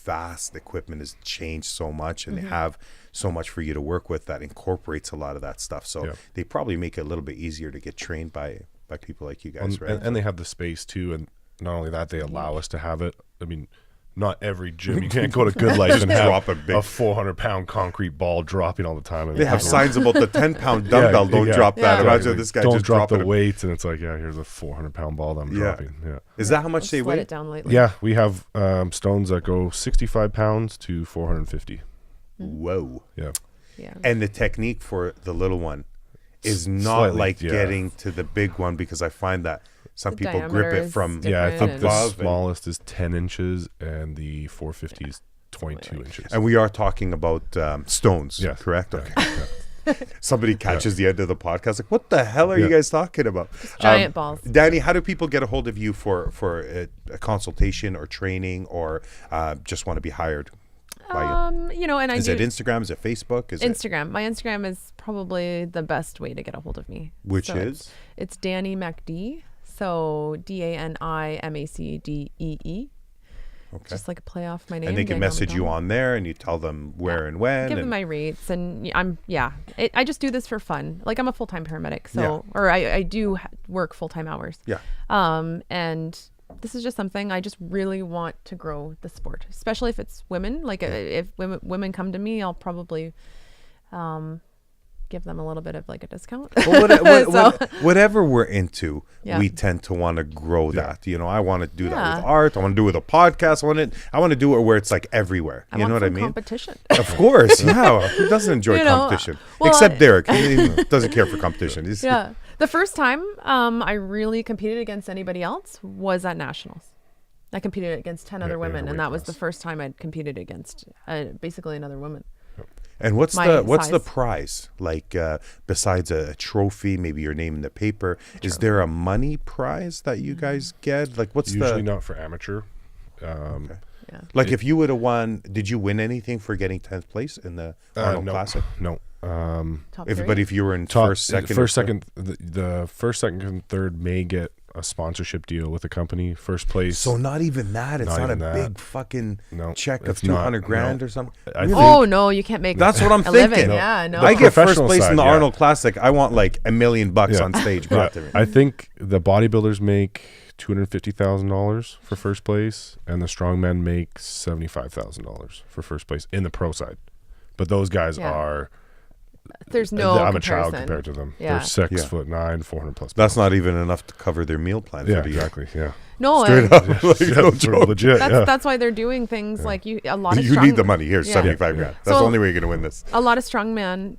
vast equipment has changed so much, and they have so much for you to work with that incorporates a lot of that stuff. So they probably make it a little bit easier to get trained by people like you guys, right? And they have the space too, and not only that, they allow us to have it. I mean, not every gym. You can't go to Good Life and drop have a a 400-pound concrete ball dropping all the time. And They have signs about the 10-pound dumbbell. Don't drop that. Yeah. Imagine this guy don't just drop the dropping it. weights, and it's like, here's a 400-pound ball that I'm dropping. Yeah. Is that how much they Let weigh? it down lately. Yeah, we have stones that go 65 pounds to 450. Whoa. Yeah. Yeah. And the technique for the little one is not Slightly, like yeah. getting to the big one, because I find that some The people grip diameter it is from Yeah, I different think the above and- smallest is 10 inches, and the 450 is 22 inches. And we are talking about stones, Yes. correct? Yeah, Okay. yeah. Somebody catches the end of the podcast like, what the hell are you Yeah. guys talking about? Giant balls. Danny, how do people get a hold of you for a consultation or training, or just want to be hired by you? And I Is do it Instagram? Is it Facebook? Is it Instagram. My Instagram is probably the best way to get a hold of me. which So is? It's Danny MacD. So DANIMACDEE. Okay. Just like a play off my name. And they can Danielle message you McDonald. on there, and you tell them where and when. Give them and- my rates, and I just do this for fun. Like, I'm a full-time paramedic, so Yeah. or I do work full-time hours. Yeah. And this is just something I just really want to grow the sport, especially if it's women. Like, if women come to me, I'll probably give them a little bit of like a discount. Well, So- whatever we're into, Yeah. we tend to want to grow that. I want to do that Yeah. with art. I want to do it with a podcast. I want to do it where it's like everywhere. I You want know what I some mean? competition. Of course, yeah. Who doesn't enjoy You know, competition? well, Except Derrek. He doesn't care for competition. He's- Yeah. The first time I really competed against anybody else was at Nationals. I competed against 10 other in women, her and weight that was the class. first time I'd competed against basically another woman. And what's my the size. prize? Like besides a trophy, maybe your name in the paper, is there a money prize that you guys get? Like what's Usually the not for amateur. Okay. Yeah. Like if you would have won, did you win anything for getting 10th place in the Arnold no, Classic? no. Top If, three? but if you were in Top, first, second, first, or second, the first, second, and third may get a sponsorship deal with a company. First place. so not even that. It's Not not a even that. big fucking No, check of it's not. 200 grand No. or something. I think Oh no, you can't make That's what I'm a living. thinking. Yeah, no. I get first professional place in the side, yeah. Arnold Classic. I want like $1 million on stage brought to me. I think the bodybuilders make $250,000 for first place, and the strongmen make $75,000 for first place in the pro side. But those guys Yeah. are. There's no I'm a comparison. child compared to them. Yeah. They're 6 Yeah. foot 9, 400 plus. That's pounds. not even enough to cover their meal plan Yeah, for the year. exactly. Yeah. No, Straight and up. Like, no For joke. legit. Yeah. that's why they're doing things like a lot of You strong, need the money. Here's Yeah. 75 grand. That's So- the only way you're going to win this. A lot of strong men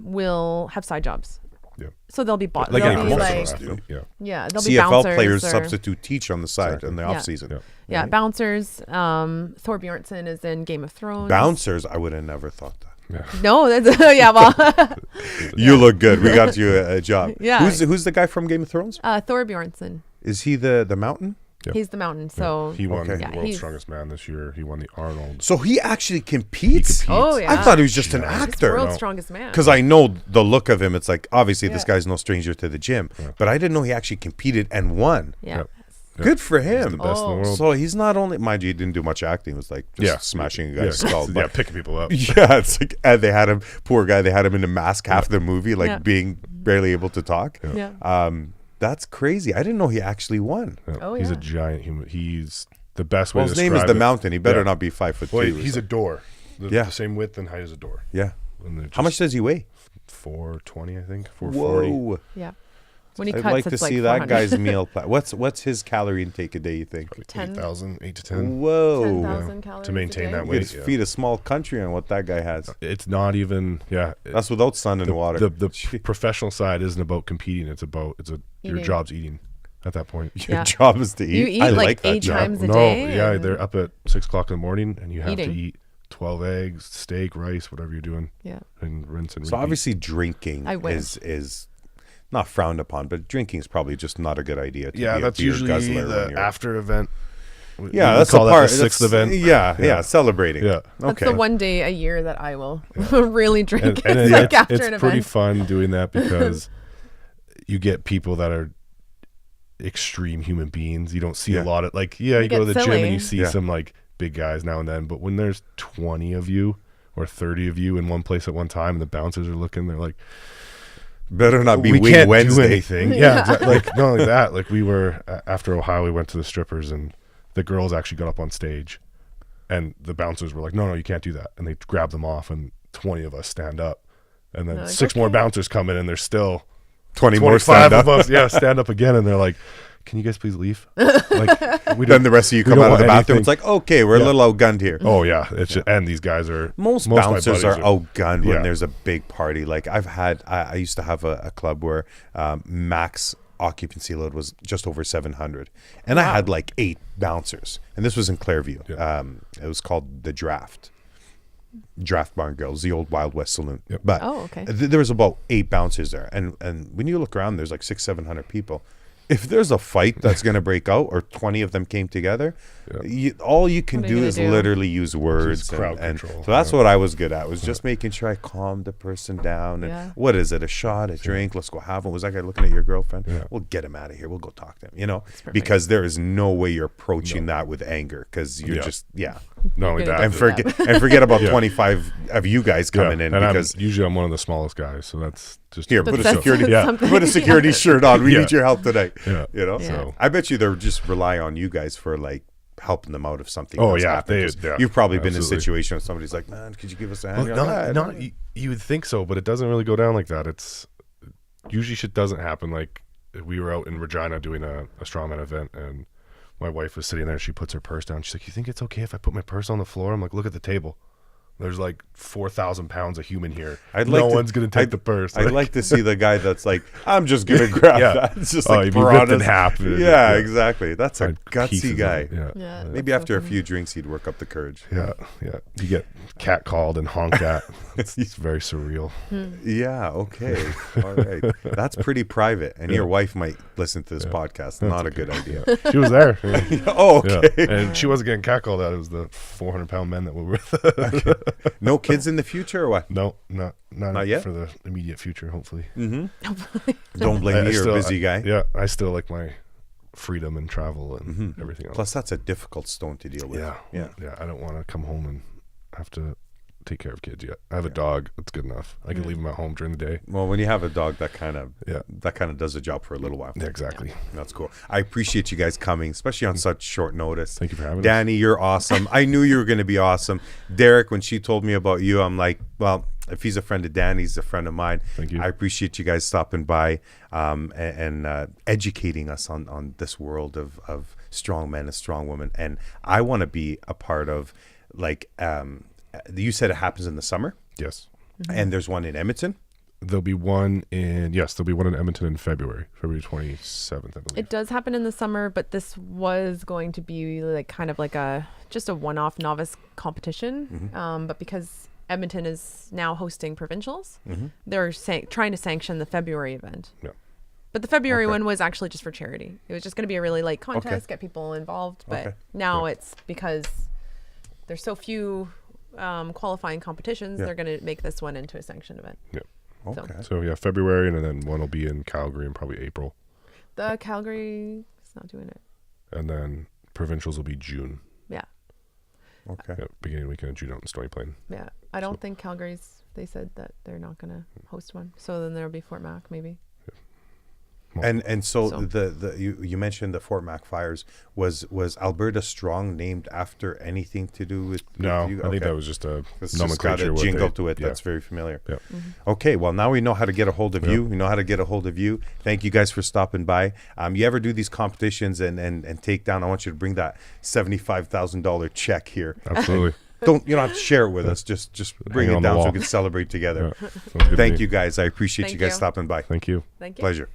will have side jobs. Yeah. So they'll be bought. Like they'll any be professional like, athlete. Yeah. yeah, they'll be CFL bouncers players or, substitute teach on the side Exactly. in the Yeah. off season. Yeah. Yeah, bouncers. Thor Bjornsson is in Game of Thrones. Bouncers, I would have never thought that. No, that's yeah. Well, You look good. We got you a job. Yeah. Who's the guy from Game of Thrones? Thor Bjornsson. Is he the mountain? Yep. He's the mountain. So He won Okay. the Yeah, World's he's- Strongest Man this year. He won the Arnold. So he actually competes? Oh, yeah. I thought he was just an Yeah. he's actor. world's No. strongest man. Because I know the look of him. It's like, obviously, this Yeah. guy's no stranger to the gym. But I didn't know he actually competed and won. Yeah. Yep. Good for He's him. the best in Oh. the world. So he's not only, mind you, he didn't do much acting. It was like just smashing a guy's skull. Yeah, But picking people up. yeah, it's like, and they had him, poor guy, they had him in a mask half the movie, like Yeah. being barely able to talk. Yeah. That's crazy. I didn't know he actually won. Yeah. Oh, He's a yeah. giant human. He's the best way Well, to his name is describe the it. Mountain. He better Yeah. not be 5'2". Well, or he's a something. door. Yeah. The same width and height as a door. Yeah. And they're How much just does he weigh? 420, I think. 440. Whoa. Yeah. When he I'd cuts, like to it's see like that 400. guy's meal plan. What's his calorie intake a day, you think? 10 8,000, 8 to 10. Whoa. 10,000 calories To maintain a that day. You weight. could feed a small country on what that guy has. It's not even, That's without sun and water. The professional side isn't about competing. It's your Eating. job's eating at that point. Your Yeah. job is to eat. You eat I like that 8 job. times a No, day. yeah, and- they're up at 6 o'clock in the morning, and you have to Eating. eat 12 eggs, steak, rice, whatever you're doing, Yeah. and rinse and So repeat. obviously drinking I wish. is not frowned upon, but drinking is probably just not a good idea. To Yeah, be that's a beer usually guzzler when the you're- after event. Yeah, We that's call the that part. the sixth that's- event. Yeah, celebrating. Yeah. That's Okay. the one day a year that I will really drink. And it's like after it's an pretty event. fun doing that because you get people that are extreme human beings. You don't see Yeah. a lot of you get go to the gym silly. and you see Yeah. some like big guys now and then, but when there's 20 of you or 30 of you in one place at one time and the bouncers are looking, they're like, Better not be we Wing can't do Wednesday. anything. Yeah, like not only that, like we were after Ohio, we went to the strippers and the girls actually got up on stage, and the bouncers were like, "No, you can't do that," and they grabbed them off, and 20 of us stand up, and then They're like, 6 more "Okay." bouncers come in, and there's still 20 more 25 stand up. of us, stand up again, and they're like, "Can you guys please leave?" Like we Then don't. the rest of you we come don't out of the want bathroom. anything. It's like, okay, we're a Yeah. little outgunned here. Oh yeah, it's just, and these guys are Most of my bouncers buddies are outgunned when Yeah. there's a big party. Like I used to have a club where max occupancy load was just over 700, and I had like 8 bouncers, and this was in Clairview. Yeah. It was called the Draft Barn Girls, the old Wild West saloon. Yep. But Oh, okay. there was about 8 bouncers there, and when you look around, there's like 600-700 people. If there's a fight that's going to break out, or 20 of them came together, all you can What are you do gonna is do? literally use words. crowd And control. so that's what I was good at, was just making sure I calmed the person down. And Yeah. what is it? A shot, a drink? Let's go have one. Was that guy looking at your girlfriend? Yeah. We'll get him out of here. We'll go talk to him. perfect. Because there is no way you're approaching that with anger, because you're Yeah. just not only Gonna that, and do forget about Yeah. 25 of you guys coming in, and because usually I'm one of the smallest guys, so that's just here, put a That's security, something. put a security shirt on. We Yeah. need your help today. Yeah. Yeah. I bet you they're just rely on you guys for like helping them out if something. Oh, does yeah, happen, 'cause yeah, You've probably been in a absolutely. situation where somebody's like, "Man, could you give us a hand?" Well, You're like, "Ah, you would think so, but it doesn't really go down like that. It's usually shit doesn't happen. Like we were out in Regina doing a strongman event, and my wife was sitting there. She puts her purse down. She's like, "You think it's okay if I put my purse on the floor?" I'm like, "Look at the table. There's like 4,000 pounds of human here. No one's gonna take the purse. I'd like to see the guy that's like, I'm just gonna grab that. It's just like you'd be ripped in piranhas. half. Yeah, exactly. That's a Find gutsy pieces of guy. it, Yeah. Yeah. Maybe that's after so a funny. few drinks, he'd work up the courage. Yeah. You get catcalled and honked at. It's very surreal. Yeah. Okay. All right. That's pretty private, and your wife might listen to this podcast. Not a good idea. She was there. Oh, Yeah. okay. And she wasn't getting catcalled at. It was the 400-pound men that were with. No kids in the future, or what? No, not yet? for the immediate future, hopefully. Don't blame me. You're a busy guy. Yeah, I still like my freedom and travel and everything else. Plus, that's a difficult stone to deal with. Yeah. I don't want to come home and have to take care of kids yet. I have a dog. That's good enough. I can leave him at home during the day. Well, when you have a dog, that kind of does the job for a little while. Yeah, exactly. That's cool. I appreciate you guys coming, especially on such short notice. Thank you for having us. Danny, you're awesome. I knew you were going to be awesome. Derek, when she told me about you, I'm like, well, if he's a friend of Danny's, he's a friend of mine. Thank you. I appreciate you guys stopping by and educating us on this world of strong men and strong women. And I want to be a part of, like, you said it happens in the summer. Yes. And there's one in Edmonton. There'll be one in Edmonton in February 27th, I believe. It does happen in the summer, but this was going to be like kind of like just a one-off novice competition. But because Edmonton is now hosting provincials, they're trying to sanction the February event. Yeah. But the February one was actually just for charity. It was just going to be a really light contest, get people involved. But now it's because there's so few qualifying competitions, they're going to make this one into a sanctioned event. Yeah. Okay. So yeah, February, and then one will be in Calgary in probably April. The Calgary is not doing it. And then provincials will be June. Yeah. Okay. Yeah, beginning weekend of June out in Stony Plain. Yeah. I don't think Calgary's, they said that they're not going to host one. So then there'll be Fort Mac maybe. And so you mentioned the Fort Mac fires. Was Alberta Strong named after anything to do with No, you? I think that was just a It's just got a nomenclature. jingle to it that's very familiar. Yeah. Okay, well, now we know how to get a hold of you. We know how to get a hold of you. Thank you guys for stopping by. You ever do these competitions and take down, I want you to bring that $75,000 check here. Absolutely. You don't have to share it with us. Just bring Hang it on the down so wall. we can celebrate together. Yeah. Sounds good to Thank me. you guys. I appreciate Thank you guys you. stopping by. Thank you. Thank you. Pleasure.